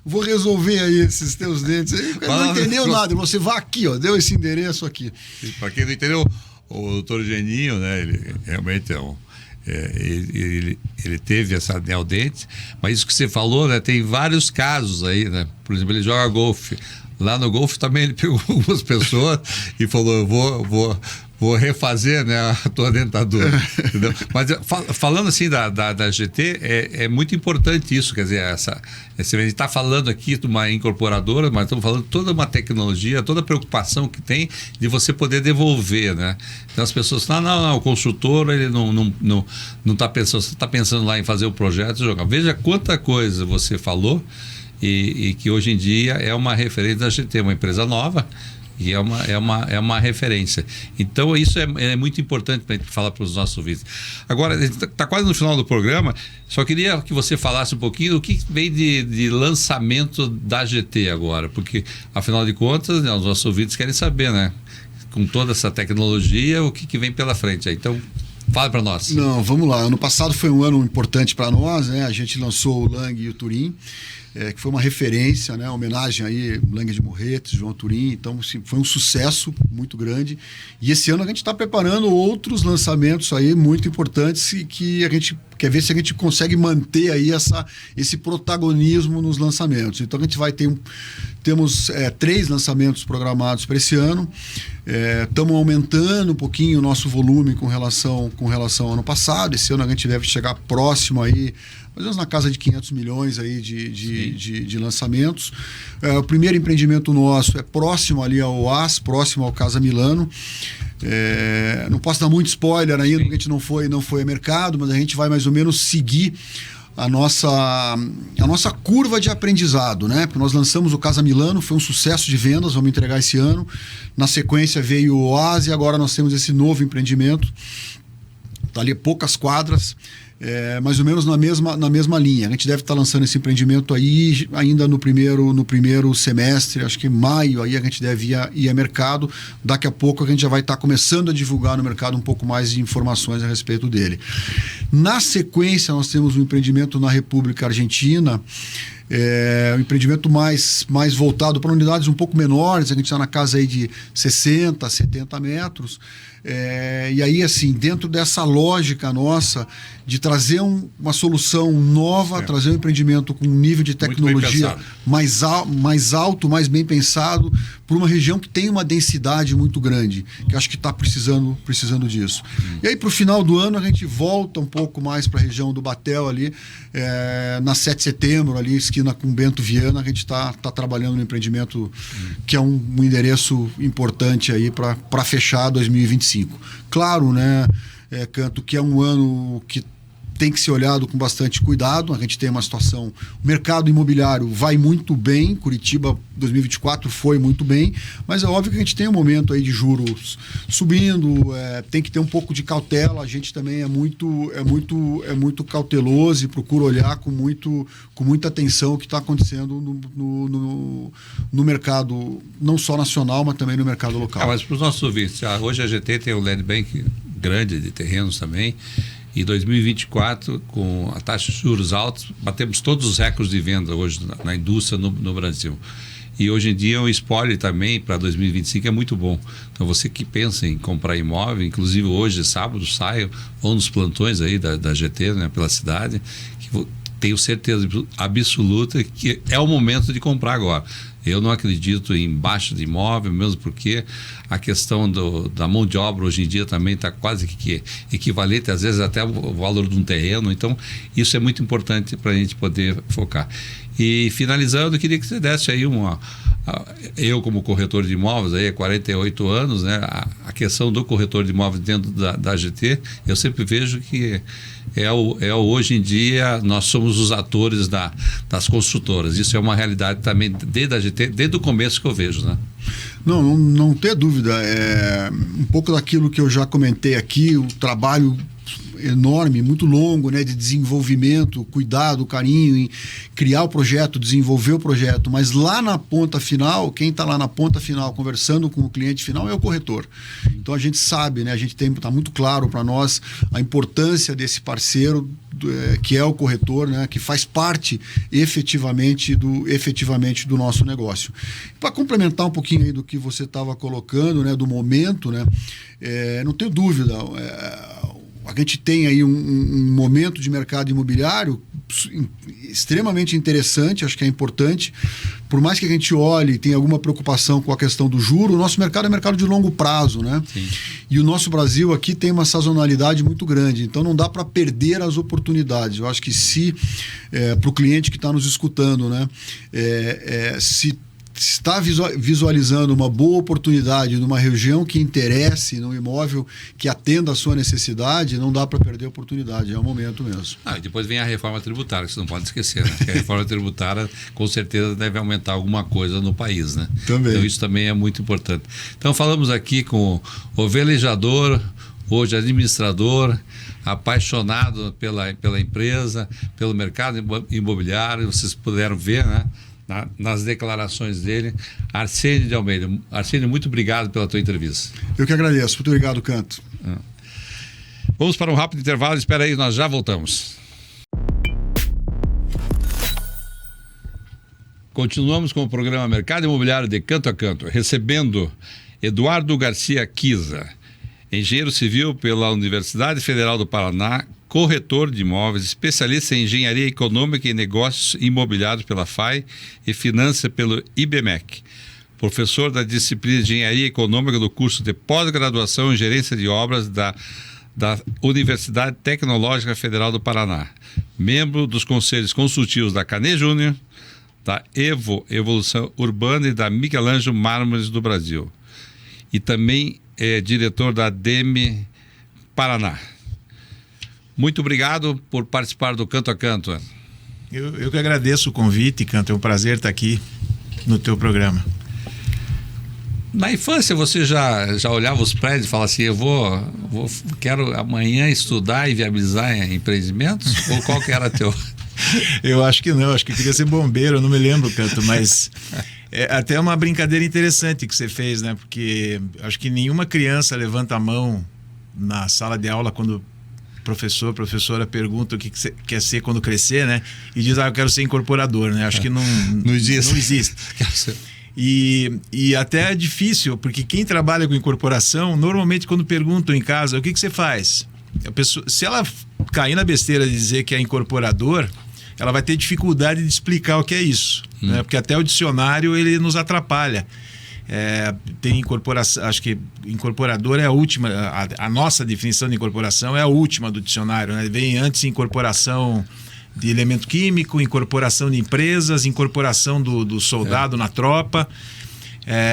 vou resolver aí esses teus dentes. Ele não entendeu nada. Você vai aqui, deu esse endereço aqui. Para quem não entendeu, o doutor Geninho, né, ele realmente ele teve essa Neodente, mas isso que você falou, né, tem vários casos aí, né? Por exemplo, ele joga golfe. Lá no golfe também ele pegou algumas pessoas e falou, eu vou refazer, né, a tua dentadura. Entendeu? Mas falando assim da GT, é muito importante isso, quer dizer, a gente está falando aqui de uma incorporadora, mas estamos falando de toda uma tecnologia, toda a preocupação que tem de você poder devolver, né? Então as pessoas falam, não, o consultor ele não está pensando, você está pensando lá em fazer o projeto e jogar. Veja quanta coisa você falou e que hoje em dia é uma referência da GT, uma empresa nova, E é uma referência. Então, isso é muito importante para a gente falar para os nossos ouvintes. Agora, está quase no final do programa, só queria que você falasse um pouquinho do que vem de lançamento da GT agora, porque, afinal de contas, né, os nossos ouvintes querem saber, né? Com toda essa tecnologia, o que vem pela frente aí. Então, fala para nós. Não, vamos lá. Ano passado foi um ano importante para nós, né? A gente lançou o Lang e o Touring, que foi uma referência, né? Homenagem aí, Lang de Morretes, João Touring. Então, assim, foi um sucesso muito grande. E esse ano a gente está preparando outros lançamentos aí muito importantes e que a gente quer ver se a gente consegue manter aí esse protagonismo nos lançamentos. Então, a gente vai temos 3 lançamentos programados para esse ano. Estamos aumentando um pouquinho o nosso volume com relação ao ano passado. Esse ano a gente deve chegar próximo aí, mais ou menos na casa de 500 milhões aí de lançamentos. O primeiro empreendimento nosso é próximo ali ao OAS, próximo ao Casa Milano. Não posso dar muito spoiler ainda, porque a gente não foi a mercado, mas a gente vai mais ou menos seguir a nossa curva de aprendizado, né? Porque nós lançamos o Casa Milano, foi um sucesso de vendas, vamos entregar esse ano. Na sequência veio o Oase e agora nós temos esse novo empreendimento. Está ali poucas quadras, mais ou menos na mesma linha. A gente deve estar lançando esse empreendimento aí ainda no primeiro semestre, acho que em maio, aí a gente deve ir a mercado. Daqui a pouco a gente já vai estar começando a divulgar no mercado um pouco mais de informações a respeito dele. Na sequência, nós temos um empreendimento na República Argentina, um empreendimento mais voltado para unidades um pouco menores, a gente está na casa aí de 60, 70 metros. E aí, assim, dentro dessa lógica nossa de trazer uma solução nova, trazer um empreendimento com um nível de tecnologia mais alto, mais bem pensado, por uma região que tem uma densidade muito grande, que acho que está precisando disso. E aí, para o final do ano, a gente volta um pouco mais para a região do Batel ali, na 7 de setembro, ali, esquina com Bento Viana, a gente está trabalhando no empreendimento que é um endereço importante aí para fechar 2025. Claro, né, Canto, que é um ano que tem que ser olhado com bastante cuidado. A gente tem uma situação, o mercado imobiliário vai muito bem, Curitiba 2024 foi muito bem, mas é óbvio que a gente tem um momento aí de juros subindo, tem que ter um pouco de cautela. A gente também é muito cauteloso e procura olhar com muita atenção o que está acontecendo no mercado, não só nacional, mas também no mercado local. Mas para os nossos ouvintes, hoje a GT tem um land bank grande de terrenos também. E 2024, com a taxa de juros altos, batemos todos os recordes de venda hoje na indústria no Brasil. E hoje em dia o spoiler também para 2025 é muito bom. Então você que pensa em comprar imóvel, inclusive hoje, sábado, vão nos plantões aí da GT, né, pela cidade, que tenho certeza absoluta que é o momento de comprar agora. Eu não acredito em baixa de imóvel, mesmo porque a questão da mão de obra hoje em dia também está quase que equivalente, às vezes até o valor de um terreno. Então, isso é muito importante para a gente poder focar. E finalizando, eu queria que você desse aí eu como corretor de imóveis aí há 48 anos, né, a questão do corretor de imóveis dentro da GT, eu sempre vejo que hoje em dia nós somos os atores das construtoras. Isso é uma realidade também desde a GT, desde o começo que eu vejo, né? Não ter dúvida. Um pouco daquilo que eu já comentei aqui, o trabalho enorme, muito longo, né, de desenvolvimento, cuidado, carinho em criar o projeto, desenvolver o projeto, mas lá na ponta final, quem está lá na ponta final conversando com o cliente final é o corretor. Então a gente sabe, né, está muito claro para nós a importância desse parceiro que é o corretor, né, que faz parte efetivamente do nosso negócio. Para complementar um pouquinho aí do que você estava colocando, né, do momento, né, não tenho dúvida, a gente tem aí um momento de mercado imobiliário extremamente interessante, acho que é importante. Por mais que a gente olhe e tenha alguma preocupação com a questão do juro, o nosso mercado é mercado de longo prazo, né? Sim. E o nosso Brasil aqui tem uma sazonalidade muito grande, então não dá para perder as oportunidades. Eu acho que para o cliente que está nos escutando, né, se está visualizando uma boa oportunidade numa região que interesse, num imóvel que atenda a sua necessidade, não dá para perder a oportunidade, é o momento mesmo. E depois vem a reforma tributária, que você não pode esquecer, né? Que a reforma tributária com certeza deve aumentar alguma coisa no país, né? Também. Então isso também é muito importante. Então falamos aqui com o velejador, hoje administrador, apaixonado pela empresa, pelo mercado imobiliário. Vocês puderam ver, né, nas declarações dele. Arsênio de Almeida. Arsênio, muito obrigado pela tua entrevista. Eu que agradeço. Muito obrigado, Canto. Vamos para um rápido intervalo. Espera aí, nós já voltamos. Continuamos com o programa Mercado Imobiliário de Canto a Canto, recebendo Eduardo Garcia Kiza, engenheiro civil pela Universidade Federal do Paraná, corretor de imóveis, especialista em engenharia econômica e negócios imobiliários pela FAI e finança pelo IBMEC, professor da disciplina de engenharia econômica do curso de pós-graduação em gerência de obras da Universidade Tecnológica Federal do Paraná, membro dos conselhos consultivos da Canet Júnior, da Evolução Urbana e da Miguel Ângelo Mármores do Brasil. E também é diretor da ADEME Paraná. Muito obrigado por participar do Canto a Canto. Eu que agradeço o convite, Canto. É um prazer estar aqui no teu programa. Na infância você já olhava os prédios e falava assim, quero amanhã estudar e viabilizar empreendimentos? Ou qual que era teu... Eu acho que não, acho que eu queria ser bombeiro, eu não me lembro, Canto, mas é até uma brincadeira interessante que você fez, né? Porque acho que nenhuma criança levanta a mão na sala de aula quando professora pergunta o que você quer ser quando crescer, né? E diz, eu quero ser incorporador, né? Acho que não existe. E até é difícil, porque quem trabalha com incorporação, normalmente quando perguntam em casa, o que você faz? A pessoa, se ela cair na besteira de dizer que é incorporador, ela vai ter dificuldade de explicar o que é isso, né? Porque até o dicionário ele nos atrapalha. Tem incorporação, acho que incorporador é a última, a nossa definição de incorporação é a última do dicionário, né? Vem antes incorporação de elemento químico, incorporação de empresas, incorporação do soldado na tropa,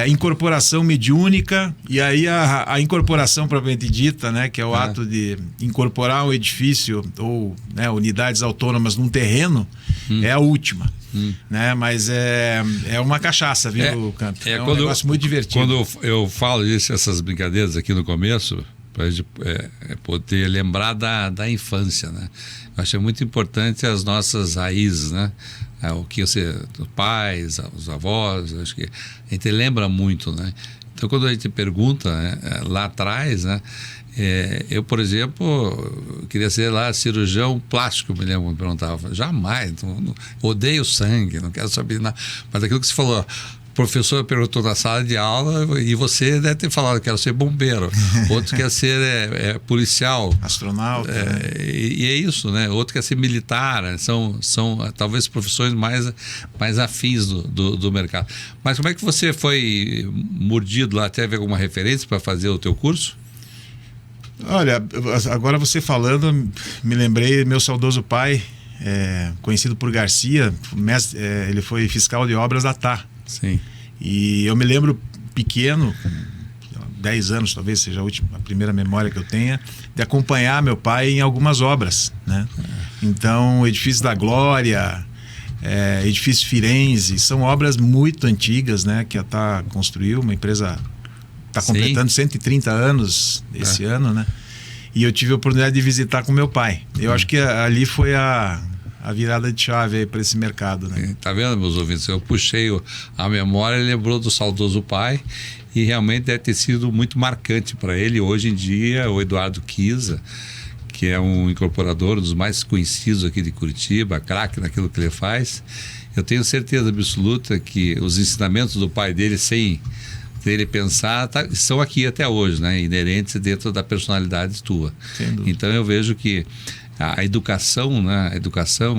incorporação mediúnica, e aí a incorporação propriamente dita, né, que é o ato de incorporar um edifício ou, né, unidades autônomas num terreno, é a última. Né? Mas é uma cachaça, viu, Canto? É um negócio muito divertido. Quando eu falo essas brincadeiras aqui no começo, para a gente poder lembrar da infância, né? Eu achei muito importante as nossas raízes, né? O que os pais, os avós, acho que a gente lembra muito, né? Então, quando a gente pergunta, né, lá atrás, né? Eu, por exemplo, queria ser lá cirurgião plástico, me lembro, me perguntava. Jamais, odeio sangue, não quero saber nada. Mas aquilo que você falou, o professor perguntou na sala de aula e você deve ter falado, quero ser bombeiro. Outro quer ser policial. Astronauta. E é isso, né? Outro quer ser militar. Né? São talvez profissões mais afins do mercado. Mas como é que você foi mordido lá? Teve alguma referência para fazer o teu curso? Olha, agora você falando, me lembrei, meu saudoso pai, conhecido por Garcia, ele foi fiscal de obras da TAR. Sim. E eu me lembro pequeno, 10 anos talvez seja a primeira memória que eu tenha, de acompanhar meu pai em algumas obras, né? Então, o Edifício da Glória, Edifício Firenze, são obras muito antigas, né? Que a TAR construiu, uma empresa... Está completando 130 anos esse ano, né? E eu tive a oportunidade de visitar com meu pai. Eu acho que ali foi a virada de chave para esse mercado, né? Tá vendo, meus ouvintes? Eu puxei a memória e lembrou do saudoso pai, e realmente deve ter sido muito marcante para ele. Hoje em dia, o Eduardo Kiza, que é um incorporador dos mais conhecidos aqui de Curitiba, craque naquilo que ele faz, eu tenho certeza absoluta que os ensinamentos do pai dele, sem ele pensar, são aqui até hoje, né? Inerentes dentro da personalidade tua. Então eu vejo que a educação, né?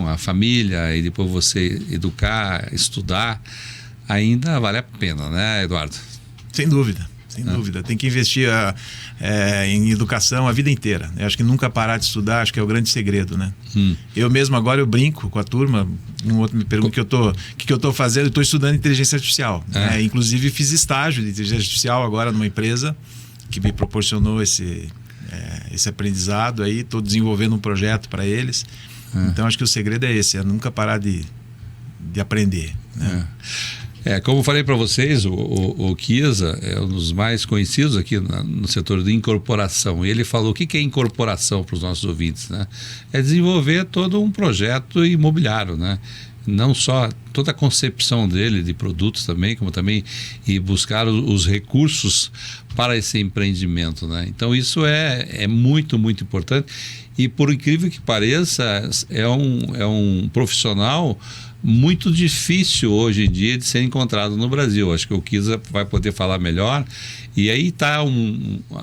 A família, e depois você educar, estudar, ainda vale a pena, né, Eduardo? Sem dúvida. Sem dúvida. Tem que investir em educação a vida inteira. Eu acho que nunca parar de estudar, acho que é o grande segredo, né? Eu mesmo agora eu brinco com a turma, um outro me pergunta o que eu estou fazendo, eu estou estudando inteligência artificial. Inclusive fiz estágio de inteligência artificial agora numa empresa que me proporcionou esse aprendizado aí, estou desenvolvendo um projeto para eles. Então acho que o segredo é esse, é nunca parar de aprender, né? Como eu falei para vocês, o Kiza é um dos mais conhecidos aqui no setor de incorporação. E ele falou o que é incorporação para os nossos ouvintes, né? É desenvolver todo um projeto imobiliário, né? Não só toda a concepção dele de produtos também, como também e buscar os recursos para esse empreendimento, né? Então isso é muito, muito importante. E por incrível que pareça, é um profissional muito difícil hoje em dia de ser encontrado no Brasil. Acho que o Kiza vai poder falar melhor. E aí está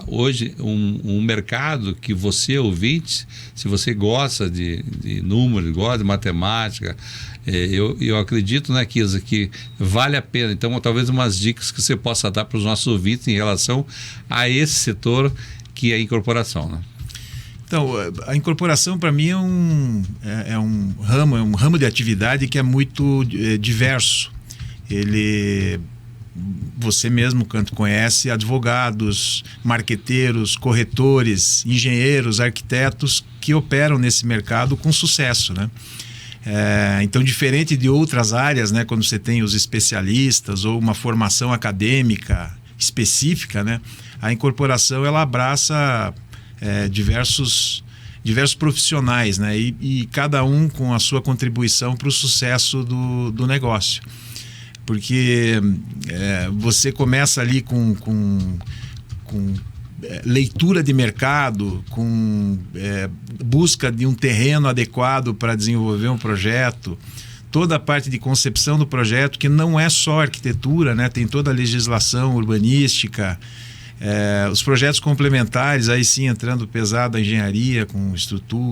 hoje um mercado que você, ouvinte, se você gosta de números, gosta de matemática, eu acredito, né, Kiza, que vale a pena. Então, talvez umas dicas que você possa dar para os nossos ouvintes em relação a esse setor que é a incorporação, né? Então, a incorporação para mim é um ramo de atividade que é muito diverso. Você mesmo, Canto, conhece advogados, marqueteiros, corretores, engenheiros, arquitetos que operam nesse mercado com sucesso, né? Então, diferente de outras áreas, né, quando você tem os especialistas ou uma formação acadêmica específica, né, a incorporação ela abraça diversos profissionais, né? E cada um com a sua contribuição para o sucesso do negócio. Porque você começa ali com leitura de mercado, com busca de um terreno adequado para desenvolver um projeto, toda a parte de concepção do projeto, que não é só arquitetura, né? Tem toda a legislação urbanística, os projetos complementares, aí sim entrando pesado a engenharia com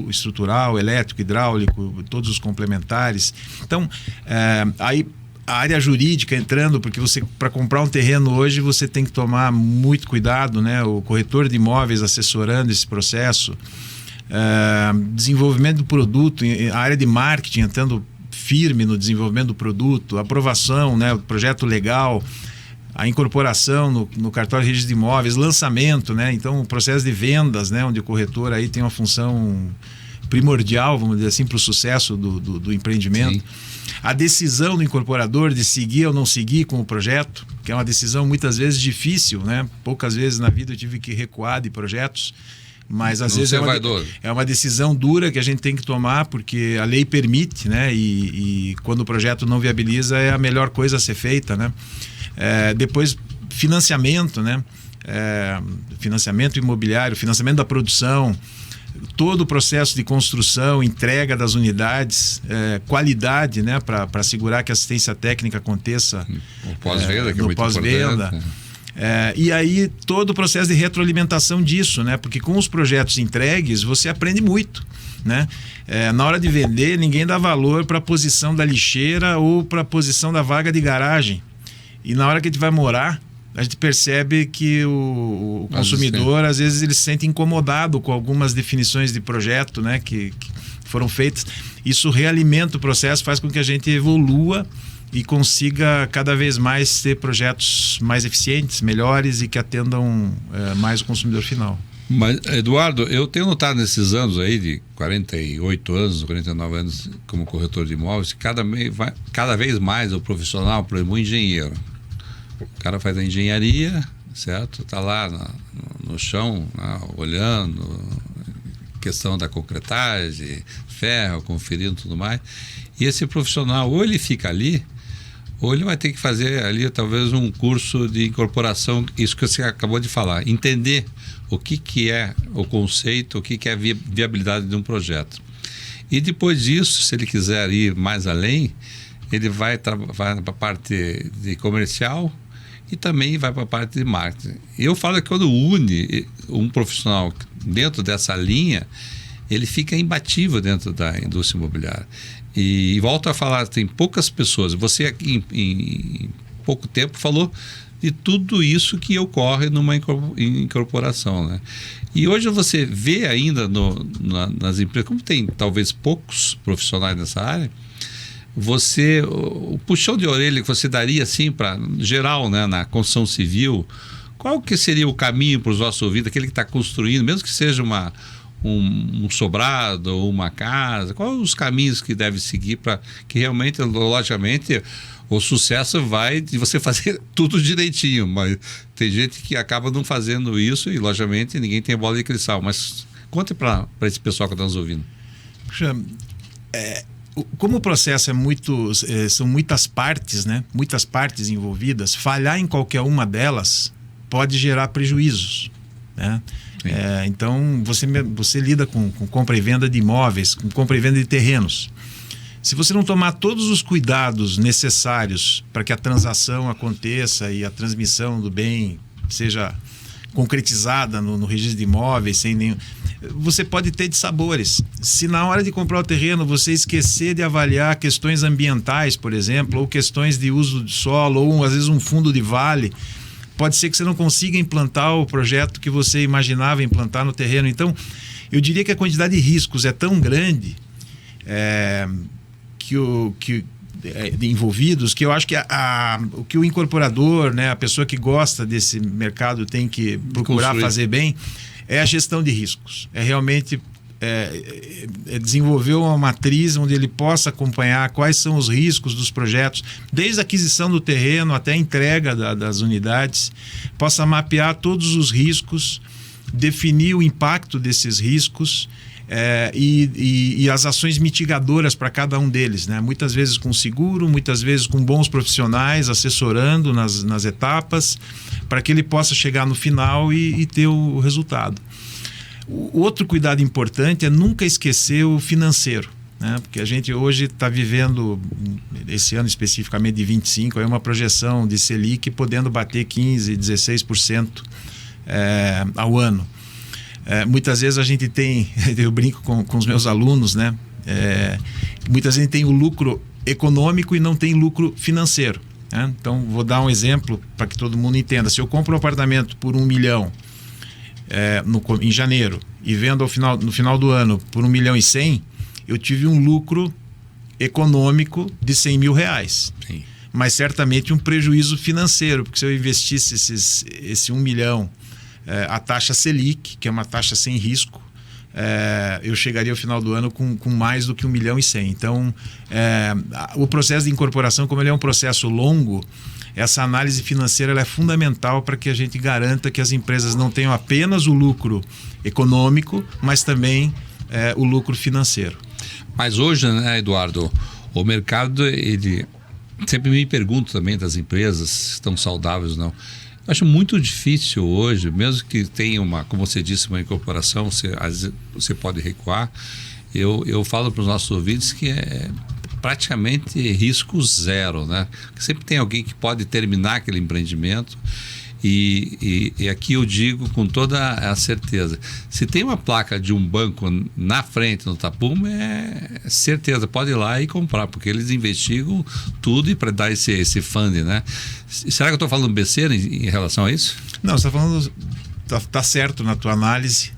estrutural, elétrico, hidráulico, todos os complementares. Então, aí a área jurídica entrando, porque você, para comprar um terreno hoje, você tem que tomar muito cuidado, né? O corretor de imóveis assessorando esse processo, desenvolvimento do produto, a área de marketing entrando firme no desenvolvimento do produto, aprovação, né? O projeto legal, a incorporação no cartório de registro de imóveis, lançamento, né? Então o processo de vendas, né? Onde o corretor aí tem uma função primordial, vamos dizer assim, para o sucesso do empreendimento. Sim. A decisão do incorporador de seguir ou não seguir com o projeto, que é uma decisão muitas vezes difícil, né? Poucas vezes na vida eu tive que recuar de projetos, mas às vezes é uma decisão dura que a gente tem que tomar, porque a lei permite, né? E quando o projeto não viabiliza, é a melhor coisa a ser feita, né? Depois, financiamento, né? Financiamento imobiliário, financiamento da produção, todo o processo de construção, entrega das unidades, qualidade, né? Para assegurar que a assistência técnica aconteça no pós-venda, que é muito pós-venda. importante. E aí todo o processo de retroalimentação disso, né? Porque com os projetos entregues você aprende muito, né? Na hora de vender, ninguém dá valor para a posição da lixeira ou para a posição da vaga de garagem. E na hora que a gente vai morar, a gente percebe que o consumidor, às vezes, ele se sente incomodado com algumas definições de projeto, né, que foram feitas. Isso realimenta o processo, faz com que a gente evolua e consiga cada vez mais ter projetos mais eficientes, melhores e que atendam mais o consumidor final. Mas, Eduardo, eu tenho notado nesses anos aí, de 48 anos, 49 anos como corretor de imóveis, que cada vez mais o profissional, por exemplo, o engenheiro. O cara faz a engenharia, certo? Está lá no chão, olhando, questão da concretagem, ferro, conferindo tudo mais. E esse profissional, ou ele fica ali, ou ele vai ter que fazer ali talvez um curso de incorporação, isso que você acabou de falar, entender o que é o conceito, o que é a viabilidade de um projeto. E depois disso, se ele quiser ir mais além, ele vai para a parte de comercial e também vai para a parte de marketing. E eu falo que quando une um profissional dentro dessa linha, ele fica imbatível dentro da indústria imobiliária. E volto a falar, tem poucas pessoas. Você aqui em pouco tempo falou de tudo isso que ocorre numa incorporação, né? E hoje você vê ainda nas empresas, como tem talvez poucos profissionais nessa área, o puxão de orelha que você daria assim para geral, né, na construção civil, qual que seria o caminho para os nossos ouvintes, aquele que está construindo, mesmo que seja um sobrado ou uma casa, quais os caminhos que deve seguir para que realmente, logicamente, o sucesso vai de você fazer tudo direitinho, mas tem gente que acaba não fazendo isso e, logicamente, ninguém tem bola de cristal. Mas conte para esse pessoal que está nos ouvindo. Puxa, como o processo são muitas partes, né? Muitas partes envolvidas, falhar em qualquer uma delas pode gerar prejuízos, né? Então, você lida com compra e venda de imóveis, com compra e venda de terrenos. Se você não tomar todos os cuidados necessários para que a transação aconteça e a transmissão do bem seja concretizada no registro de imóveis, você pode ter dissabores. Se na hora de comprar o terreno você esquecer de avaliar questões ambientais, por exemplo, ou questões de uso de solo, ou às vezes um fundo de vale, pode ser que você não consiga implantar o projeto que você imaginava implantar no terreno. Então, eu diria que a quantidade de riscos é tão grande de envolvidos, que eu acho que o que o incorporador, né, a pessoa que gosta desse mercado tem que procurar fazer bem é a gestão de riscos. É realmente desenvolver uma matriz onde ele possa acompanhar quais são os riscos dos projetos, desde a aquisição do terreno até a entrega das unidades, possa mapear todos os riscos, definir o impacto desses riscos, e as ações mitigadoras para cada um deles, né? Muitas vezes com seguro, muitas vezes com bons profissionais assessorando nas etapas, para que ele possa chegar no final e ter o resultado. O outro cuidado importante é nunca esquecer o financeiro, né? Porque a gente hoje está vivendo, esse ano especificamente de 25, uma projeção de Selic podendo bater 15%, 16% ao ano. Muitas vezes a gente tem, eu brinco com os meus alunos, né? Muitas vezes tem o lucro econômico e não tem lucro financeiro, né? Então, vou dar um exemplo para que todo mundo entenda. Se eu compro um apartamento por 1 milhão em janeiro e vendo no final do ano por 1 milhão e 100, eu tive um lucro econômico de 100 mil reais. Sim. Mas certamente um prejuízo financeiro, porque se eu investisse esse 1 milhão a taxa Selic, que é uma taxa sem risco, eu chegaria ao final do ano com mais do que 1 milhão e 100. Então, o processo de incorporação, como ele é um processo longo, essa análise financeira ela é fundamental para que a gente garanta que as empresas não tenham apenas o lucro econômico, mas também o lucro financeiro. Mas hoje, né, Eduardo, o mercado, ele sempre me pergunta também das empresas se estão saudáveis ou não. Eu acho muito difícil hoje, mesmo que tenha como você disse, uma incorporação, você pode recuar. Eu falo para os nossos ouvintes que é praticamente risco zero, né? Sempre tem alguém que pode terminar aquele empreendimento. E aqui eu digo com toda a certeza, se tem uma placa de um banco na frente no tapume, é certeza, pode ir lá e comprar, porque eles investigam tudo e para dar esse funding, né? Será que eu estou falando besteira em relação a isso? Não, você está falando, tá certo na tua análise.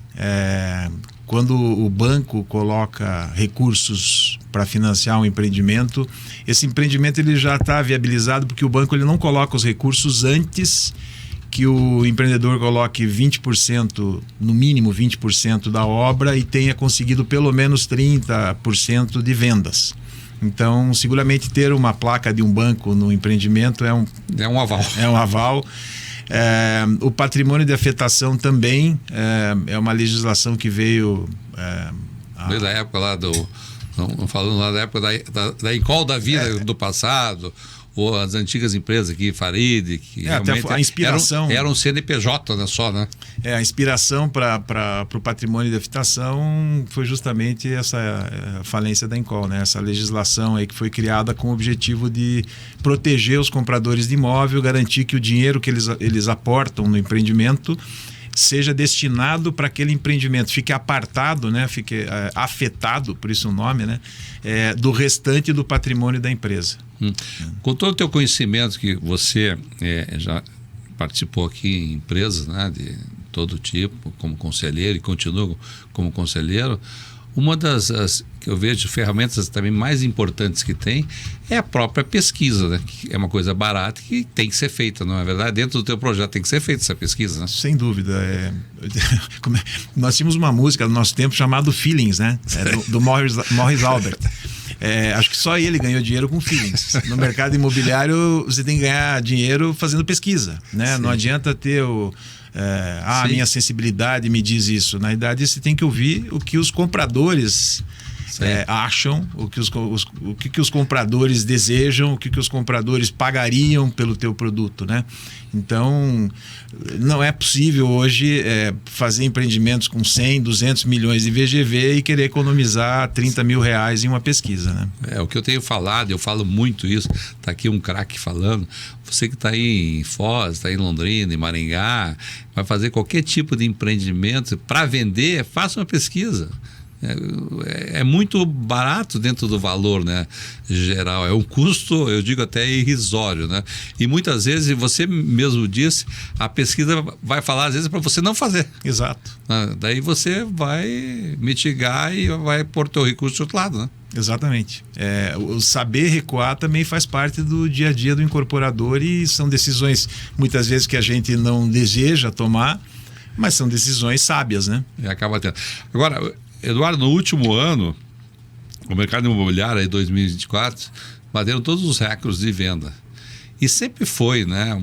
Quando o banco coloca recursos para financiar um empreendimento, esse empreendimento ele já está viabilizado, porque o banco ele não coloca os recursos antes que o empreendedor coloque 20%, no mínimo 20% da obra e tenha conseguido pelo menos 30% de vendas. Então, seguramente ter uma placa de um banco no empreendimento é um aval. É um aval. O patrimônio de afetação também é uma legislação que veio... Desde a época lá não falando lá da época da Incol da vida do passado, ou as antigas empresas aqui, Farid, que realmente a inspiração era um CNPJ, né, só, né? A inspiração para o patrimônio de afetação foi justamente essa falência da Incol, né? Essa legislação aí que foi criada com o objetivo de proteger os compradores de imóvel, garantir que o dinheiro que eles aportam no empreendimento seja destinado para aquele empreendimento, fique apartado, né? Fique afetado, por isso o nome, né? Do restante do patrimônio da empresa. Com todo o teu conhecimento que você já participou aqui em empresas, né, de todo tipo, como conselheiro, e continua como conselheiro. Uma das que eu vejo ferramentas também mais importantes que tem é a própria pesquisa, né? Que é uma coisa barata que tem que ser feita, não é verdade? Dentro do teu projeto tem que ser feita essa pesquisa, né? Sem dúvida. Nós tínhamos uma música no nosso tempo chamada Feelings, né? Do Morris Albert. Acho que só ele ganhou dinheiro com feelings. No mercado imobiliário você tem que ganhar dinheiro fazendo pesquisa, né? Não adianta ter a minha sensibilidade me diz isso. Na verdade, você tem que ouvir o que os compradores acham, o que os compradores desejam, o que os compradores pagariam pelo teu produto, né? Então, não é possível hoje fazer empreendimentos com 100, 200 milhões de VGV e querer economizar 30 mil reais em uma pesquisa, né? O que eu tenho falado, eu falo muito isso, está aqui um craque falando, você que está aí em Foz, está em Londrina, em Maringá, vai fazer qualquer tipo de empreendimento, para vender, faça uma pesquisa. É muito barato dentro do valor, né, geral. É um custo, eu digo até irrisório, né? E muitas vezes, você mesmo disse, a pesquisa vai falar às vezes para você não fazer. Exato. Daí você vai mitigar e vai pôr teu recurso do outro lado, né? Exatamente. O saber recuar também faz parte do dia a dia do incorporador e são decisões muitas vezes que a gente não deseja tomar, mas são decisões sábias, né? E acaba tendo. Agora, Eduardo, no último ano, o mercado imobiliário, aí 2024, bateram todos os recordes de venda. E sempre foi, né,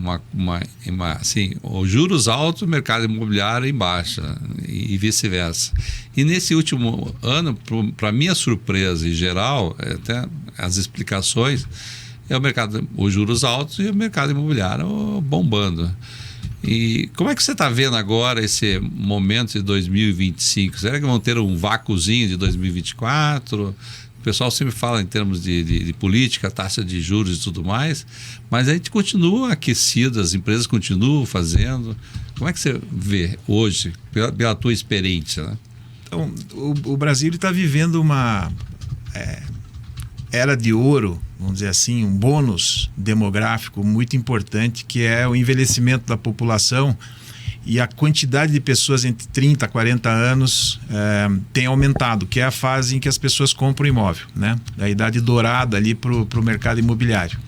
assim, os juros altos, o mercado imobiliário em baixa e vice-versa. E nesse último ano, para minha surpresa em geral, até as explicações, os juros altos e o mercado imobiliário bombando. E como é que você está vendo agora esse momento de 2025? Será que vão ter um vácuozinho de 2024? O pessoal sempre fala em termos de política, taxa de juros e tudo mais, mas a gente continua aquecido, as empresas continuam fazendo. Como é que você vê hoje, pela tua experiência, né? Então, o Brasil está vivendo uma era de ouro, vamos dizer assim, um bônus demográfico muito importante, que é o envelhecimento da população, e a quantidade de pessoas entre 30 a 40 anos tem aumentado, que é a fase em que as pessoas compram imóvel, né? A idade dourada ali para o mercado imobiliário.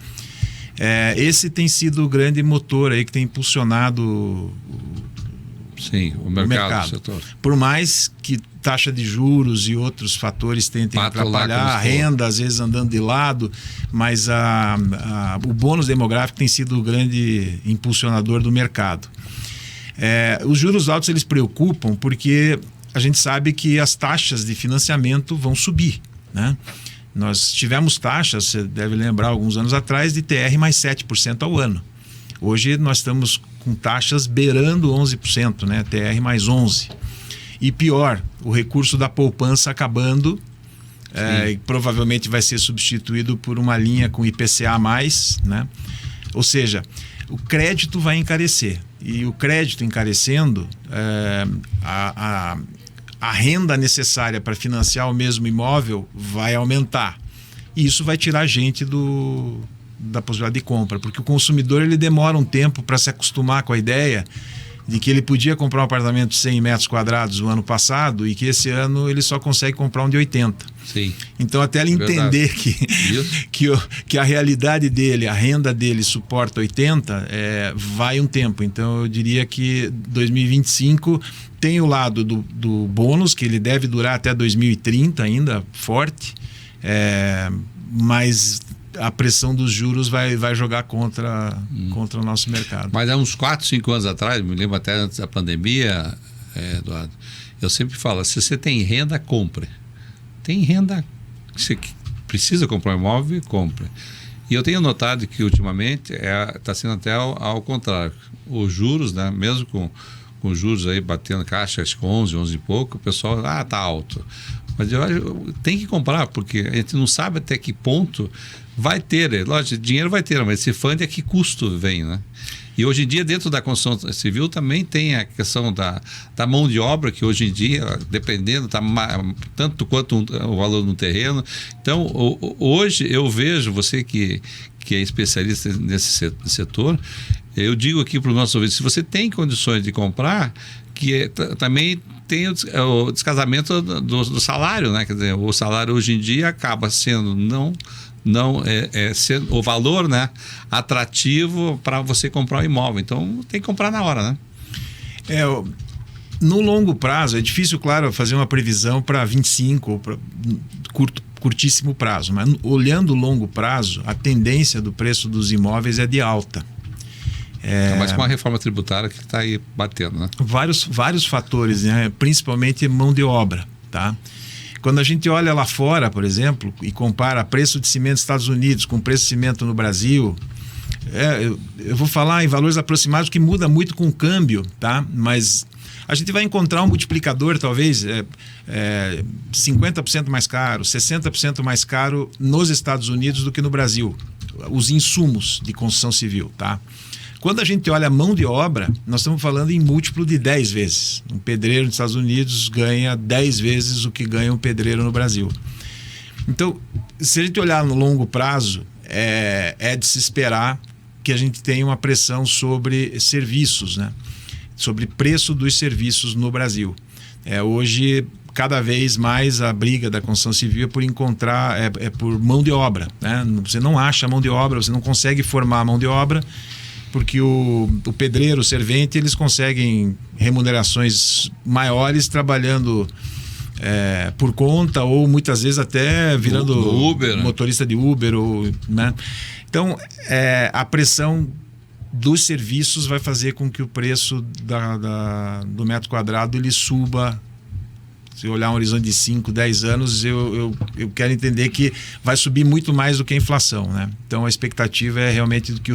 Esse tem sido o grande motor aí que tem impulsionado o mercado. Setor. Por mais que taxa de juros e outros fatores tentem atrapalhar, a renda às vezes andando de lado, mas o bônus demográfico tem sido o grande impulsionador do mercado. Os juros altos eles preocupam porque a gente sabe que as taxas de financiamento vão subir, né? Nós tivemos taxas, você deve lembrar, alguns anos atrás, de TR mais 7% ao ano. Hoje nós estamos com taxas beirando 11%, né? TR mais 11%. E pior, o recurso da poupança acabando, e provavelmente vai ser substituído por uma linha com IPCA+, né? Ou seja, o crédito vai encarecer. E o crédito encarecendo, a renda necessária para financiar o mesmo imóvel vai aumentar. E isso vai tirar a gente da possibilidade de compra, porque o consumidor ele demora um tempo para se acostumar com a ideia de que ele podia comprar um apartamento de 100 metros quadrados no ano passado e que esse ano ele só consegue comprar um de 80. Sim. Então, até ele entender que a realidade dele, a renda dele suporta 80, vai um tempo. Então, eu diria que 2025 tem o lado do bônus, que ele deve durar até 2030 ainda, forte, mas a pressão dos juros vai jogar contra o nosso mercado. Mas há uns 4, 5 anos atrás, me lembro até antes da pandemia, Eduardo, eu sempre falo, se você tem renda, compre. Tem renda, você precisa comprar um imóvel, compre. E eu tenho notado que ultimamente está sendo até ao contrário. Os juros, né, mesmo com os juros aí batendo caixa, acho que 11 e pouco, o pessoal, tá alto. Mas tem que comprar, porque a gente não sabe até que ponto vai ter. Lógico, dinheiro vai ter, mas esse fundo é que custo vem, né? E hoje em dia, dentro da construção civil, também tem a questão da mão de obra, que hoje em dia, dependendo, está tanto quanto o valor no terreno. Então, hoje eu vejo, você que que é especialista nesse setor, eu digo aqui para os nossos ouvintes, se você tem condições de comprar, que também tem o descasamento do salário, né? Quer dizer, o salário hoje em dia acaba sendo sendo o valor, né, atrativo para você comprar um imóvel. Então tem que comprar na hora, né? No longo prazo, é difícil, claro, fazer uma previsão para 25 ou para curtíssimo prazo, mas olhando o longo prazo, a tendência do preço dos imóveis é de alta. Mas com a reforma tributária que está aí batendo, né? Vários fatores, né? Principalmente mão de obra, tá? Quando a gente olha lá fora, por exemplo, e compara preço de cimento nos Estados Unidos com preço de cimento no Brasil, eu vou falar em valores aproximados que muda muito com o câmbio, tá? Mas a gente vai encontrar um multiplicador, talvez 50% mais caro, 60% mais caro nos Estados Unidos do que no Brasil. Os insumos de construção civil, tá? Quando a gente olha a mão de obra, nós estamos falando em múltiplo de 10 vezes. Um pedreiro nos Estados Unidos ganha 10 vezes o que ganha um pedreiro no Brasil. Então, se a gente olhar no longo prazo, é de se esperar que a gente tenha uma pressão sobre serviços, né? Sobre preço dos serviços no Brasil. Hoje, cada vez mais a briga da construção civil é por encontrar, por mão de obra, né? Você não acha mão de obra, você não consegue formar mão de obra, porque o pedreiro, o servente, eles conseguem remunerações maiores trabalhando por conta, ou muitas vezes até virando Uber, motorista de Uber, né? Então, a pressão dos serviços vai fazer com que o preço do metro quadrado ele suba. Se olhar um horizonte de 5, 10 anos, eu quero entender que vai subir muito mais do que a inflação, né? Então a expectativa é realmente que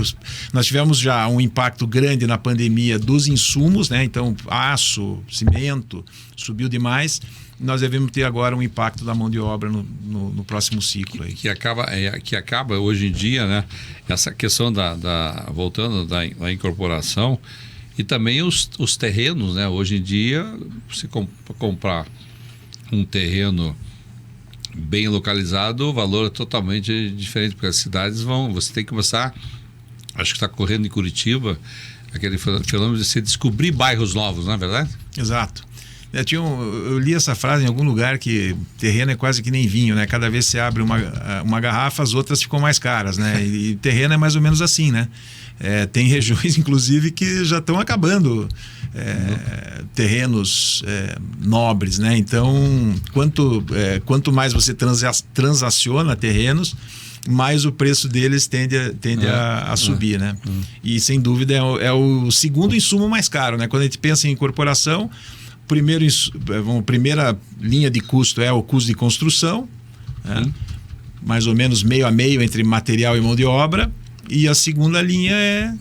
nós tivemos já um impacto grande na pandemia dos insumos, né? Então aço, cimento subiu demais. Nós devemos ter agora um impacto da mão de obra no próximo ciclo aí. Que acaba hoje em dia, né? Essa questão voltando da incorporação e também os terrenos, né? Hoje em dia, você comprar um terreno bem localizado, o valor é totalmente diferente, porque as cidades você tem que começar, acho que está correndo em Curitiba, aquele fenômeno de você descobrir bairros novos, não é verdade? Exato. Eu li essa frase em algum lugar que terreno é quase que nem vinho, né? Cada vez que você abre uma garrafa, as outras ficam mais caras, né? E terreno é mais ou menos assim, né? Tem regiões, inclusive, que já estão acabando terrenos nobres, né? Então, quanto mais você transaciona terrenos, mais o preço deles tende a subir, né? E, sem dúvida, é o segundo insumo mais caro, né? Quando a gente pensa em incorporação, primeira linha de custo é o custo de construção, né? Mais ou menos meio a meio entre material e mão de obra. E a segunda linha é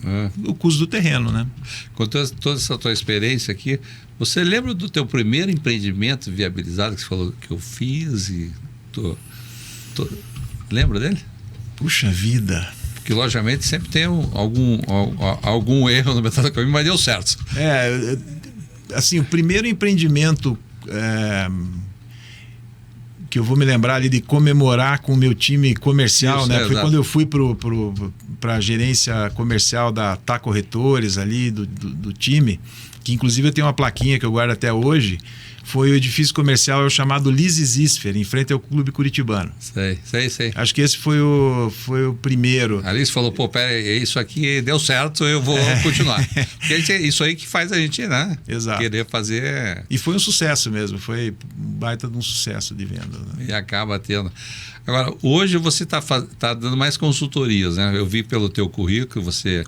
o custo do terreno, né? Com toda essa tua experiência aqui, você lembra do teu primeiro empreendimento viabilizado que você falou que eu fiz? Lembra dele? Puxa vida! Porque, logicamente, sempre tem algum erro no metade do caminho, mas deu certo. Assim, o primeiro empreendimento que eu vou me lembrar ali de comemorar com o meu time comercial, isso, né? Foi quando eu fui para a gerência comercial da Tá Corretores ali, do time, que inclusive eu tenho uma plaquinha que eu guardo até hoje. Foi o edifício comercial chamado Lises Isfer, em frente ao Clube Curitibano. Sei. Acho que esse foi o primeiro. Ali você falou, pera, isso aqui deu certo, eu vou continuar. Porque isso aí que faz a gente, né? Exato. Querer fazer. E foi um sucesso mesmo, foi um baita de um sucesso de venda, né? E acaba tendo. Agora, hoje você está dando mais consultorias, né? Eu vi pelo teu currículo, você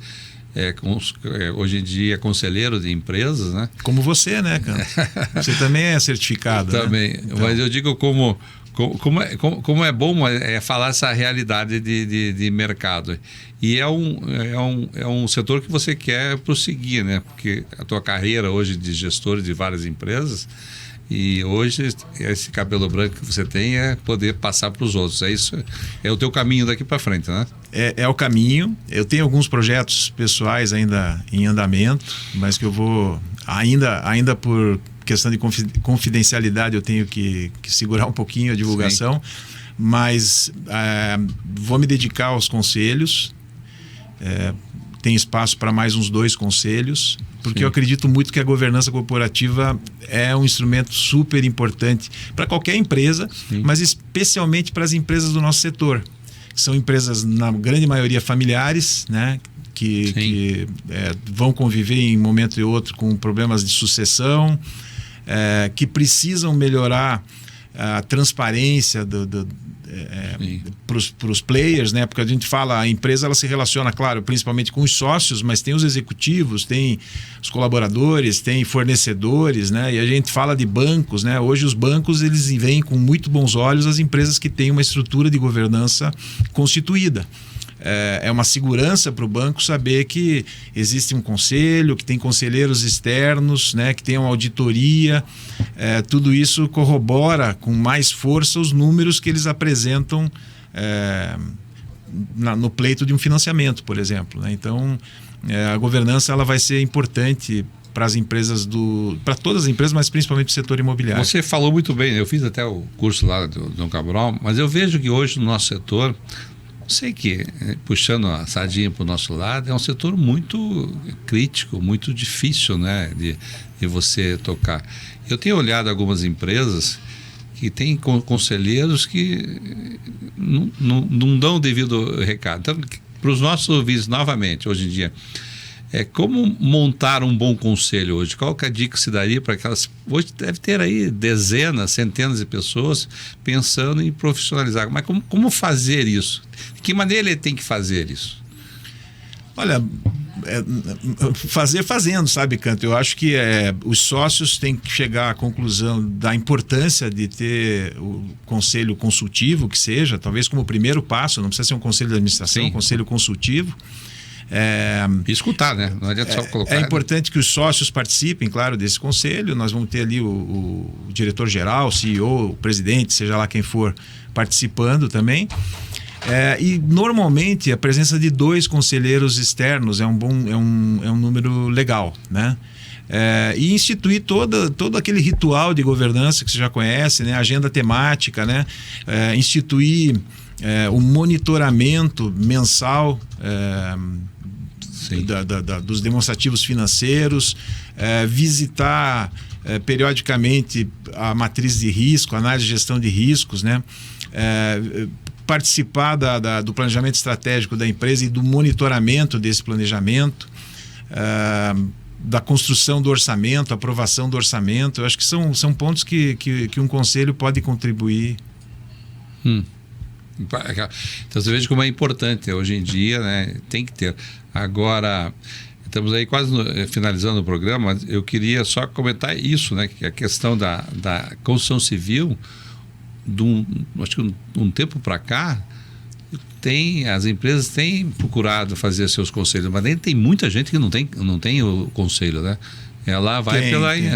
hoje em dia é conselheiro de empresas, né? Como você, né, cara? Você também é certificado, também, né? Então... Mas eu digo como é bom falar essa realidade de mercado. E é um setor que você quer prosseguir, né? Porque a tua carreira hoje de gestor de várias empresas, e hoje esse cabelo branco que você tem é poder passar para os outros. Isso é o teu caminho daqui para frente, né? É o caminho. Eu tenho alguns projetos pessoais ainda em andamento, mas que eu vou ainda por questão de confidencialidade eu tenho que segurar um pouquinho a divulgação. Sim. Mas vou me dedicar aos conselhos, tem espaço para mais uns 2 conselhos, porque Sim. eu acredito muito que a governança corporativa é um instrumento super importante para qualquer empresa, Sim. mas especialmente para as empresas do nosso setor. São empresas, na grande maioria, familiares, né? que vão conviver em um momento e outro com problemas de sucessão, que precisam melhorar a transparência para os players, né? Porque a gente fala, a empresa ela se relaciona, claro, principalmente com os sócios, mas tem os executivos, tem os colaboradores, tem fornecedores, né? E a gente fala de bancos, né? Hoje os bancos eles veem com muito bons olhos as empresas que têm uma estrutura de governança constituída. É uma segurança para o banco saber que existe um conselho, que tem conselheiros externos, né, que tem uma auditoria. Tudo isso corrobora com mais força os números que eles apresentam no pleito de um financiamento, por exemplo, né? Então, a governança ela vai ser importante para as empresas para todas as empresas, mas principalmente o setor imobiliário. Você falou muito bem, eu fiz até o curso lá do Dom Cabral, mas eu vejo que hoje no nosso setor, sei que, puxando a sardinha para o nosso lado, é um setor muito crítico, muito difícil, né, de você tocar. Eu tenho olhado algumas empresas que têm conselheiros que não dão o devido recado. Então, para os nossos ouvintes, novamente, hoje em dia, como montar um bom conselho hoje? Qual que é a dica que se daria para aquelas... Hoje deve ter aí dezenas, centenas de pessoas pensando em profissionalizar. Mas como fazer isso? De que maneira ele tem que fazer isso? Olha, fazendo, sabe, Canto? Eu acho que os sócios têm que chegar à conclusão da importância de ter o conselho consultivo, que seja, talvez como primeiro passo, não precisa ser um conselho de administração, Sim. um conselho consultivo. E escutar, né? Não adianta só colocar. É importante que os sócios participem, claro, desse conselho. Nós vamos ter ali o diretor-geral, o CEO, o presidente, seja lá quem for, participando também. E normalmente a presença de 2 conselheiros externos é um número legal, né? E instituir todo aquele ritual de governança que você já conhece, né? Agenda temática, né? Instituir o monitoramento mensal dos demonstrativos financeiros, visitar periodicamente a matriz de risco, análise de gestão de riscos, né? Participar do planejamento estratégico da empresa e do monitoramento desse planejamento, da construção do orçamento, aprovação do orçamento. Eu acho que são pontos que um conselho pode contribuir. Então você veja como é importante hoje em dia, né? Tem que ter. Agora, estamos aí quase finalizando o programa, mas eu queria só comentar isso, né? Que a questão da construção civil, acho que um tempo para cá, as empresas têm procurado fazer seus conselhos, mas nem tem muita gente que não tem o conselho, né? Ela vai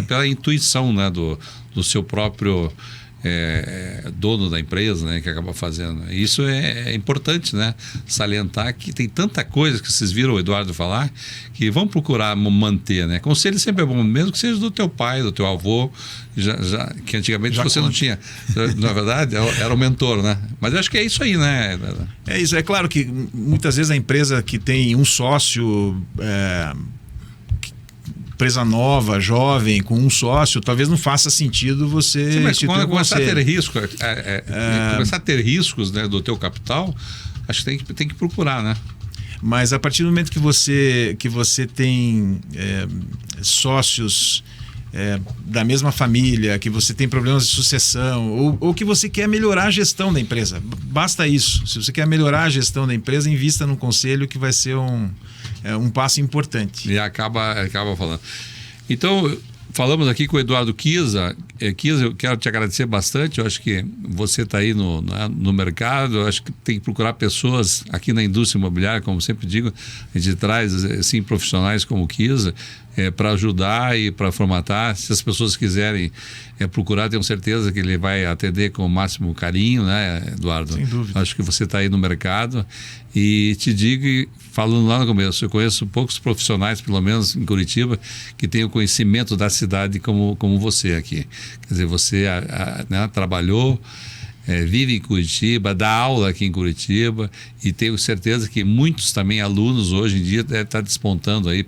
pela intuição, né? Do seu próprio dono da empresa, né, que acaba fazendo. Isso é importante, né, salientar que tem tanta coisa que vocês viram o Eduardo falar, que vão procurar manter, né? Conselho sempre é bom, mesmo que seja do teu pai, do teu avô, que antigamente você não tinha. Na verdade, era o mentor, né? Mas eu acho que é isso aí, né? É isso. É claro que muitas vezes a empresa que tem um sócio... empresa nova, jovem, com um sócio, talvez não faça sentido você... Sim, mas quando começar a ter risco, começar a ter riscos, né, do teu capital, acho que tem que procurar, né? Mas a partir do momento que você tem sócios da mesma família, que você tem problemas de sucessão, ou que você quer melhorar a gestão da empresa, basta isso. Se você quer melhorar a gestão da empresa, invista num conselho que vai ser um passo importante. E acaba falando. Então, falamos aqui com o Eduardo Kiza. Kiza, eu quero te agradecer bastante. Eu acho que você está aí no mercado. Eu acho que tem que procurar pessoas aqui na indústria imobiliária, como sempre digo. A gente traz assim, profissionais como o Kiza para ajudar e para formatar. Se as pessoas quiserem procurar, tenho certeza que ele vai atender com o máximo carinho, né, Eduardo? Sem dúvida. Acho que você está aí no mercado. E te digo, falando lá no começo, eu conheço poucos profissionais, pelo menos em Curitiba, que têm o conhecimento da cidade como você aqui. Quer dizer, você né, trabalhou, vive em Curitiba, dá aula aqui em Curitiba, e tenho certeza que muitos também alunos hoje em dia devem estar despontando aí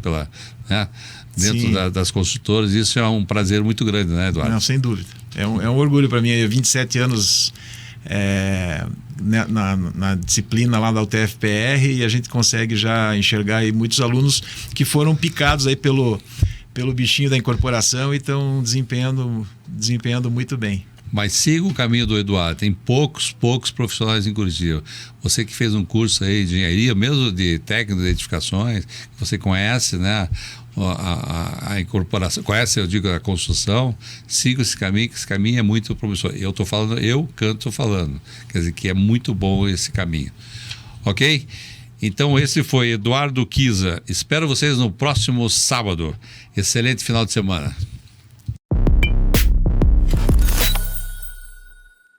dentro das construtoras. Isso é um prazer muito grande, né, Eduardo? Não, sem dúvida. É um orgulho para mim. 27 anos na disciplina lá da UTF-PR, e a gente consegue já enxergar aí muitos alunos que foram picados aí pelo bichinho da incorporação e estão desempenhando muito bem. Mas siga o caminho do Eduardo. Tem poucos profissionais em Curitiba. Você que fez um curso aí de engenharia, mesmo de técnico de edificações, você conhece, né, a incorporação, conhece, eu digo, a construção, siga esse caminho, que esse caminho é muito promissor. Estou falando. Quer dizer, que é muito bom esse caminho. Ok? Então esse foi Eduardo Kiza. Espero vocês no próximo sábado. Excelente final de semana.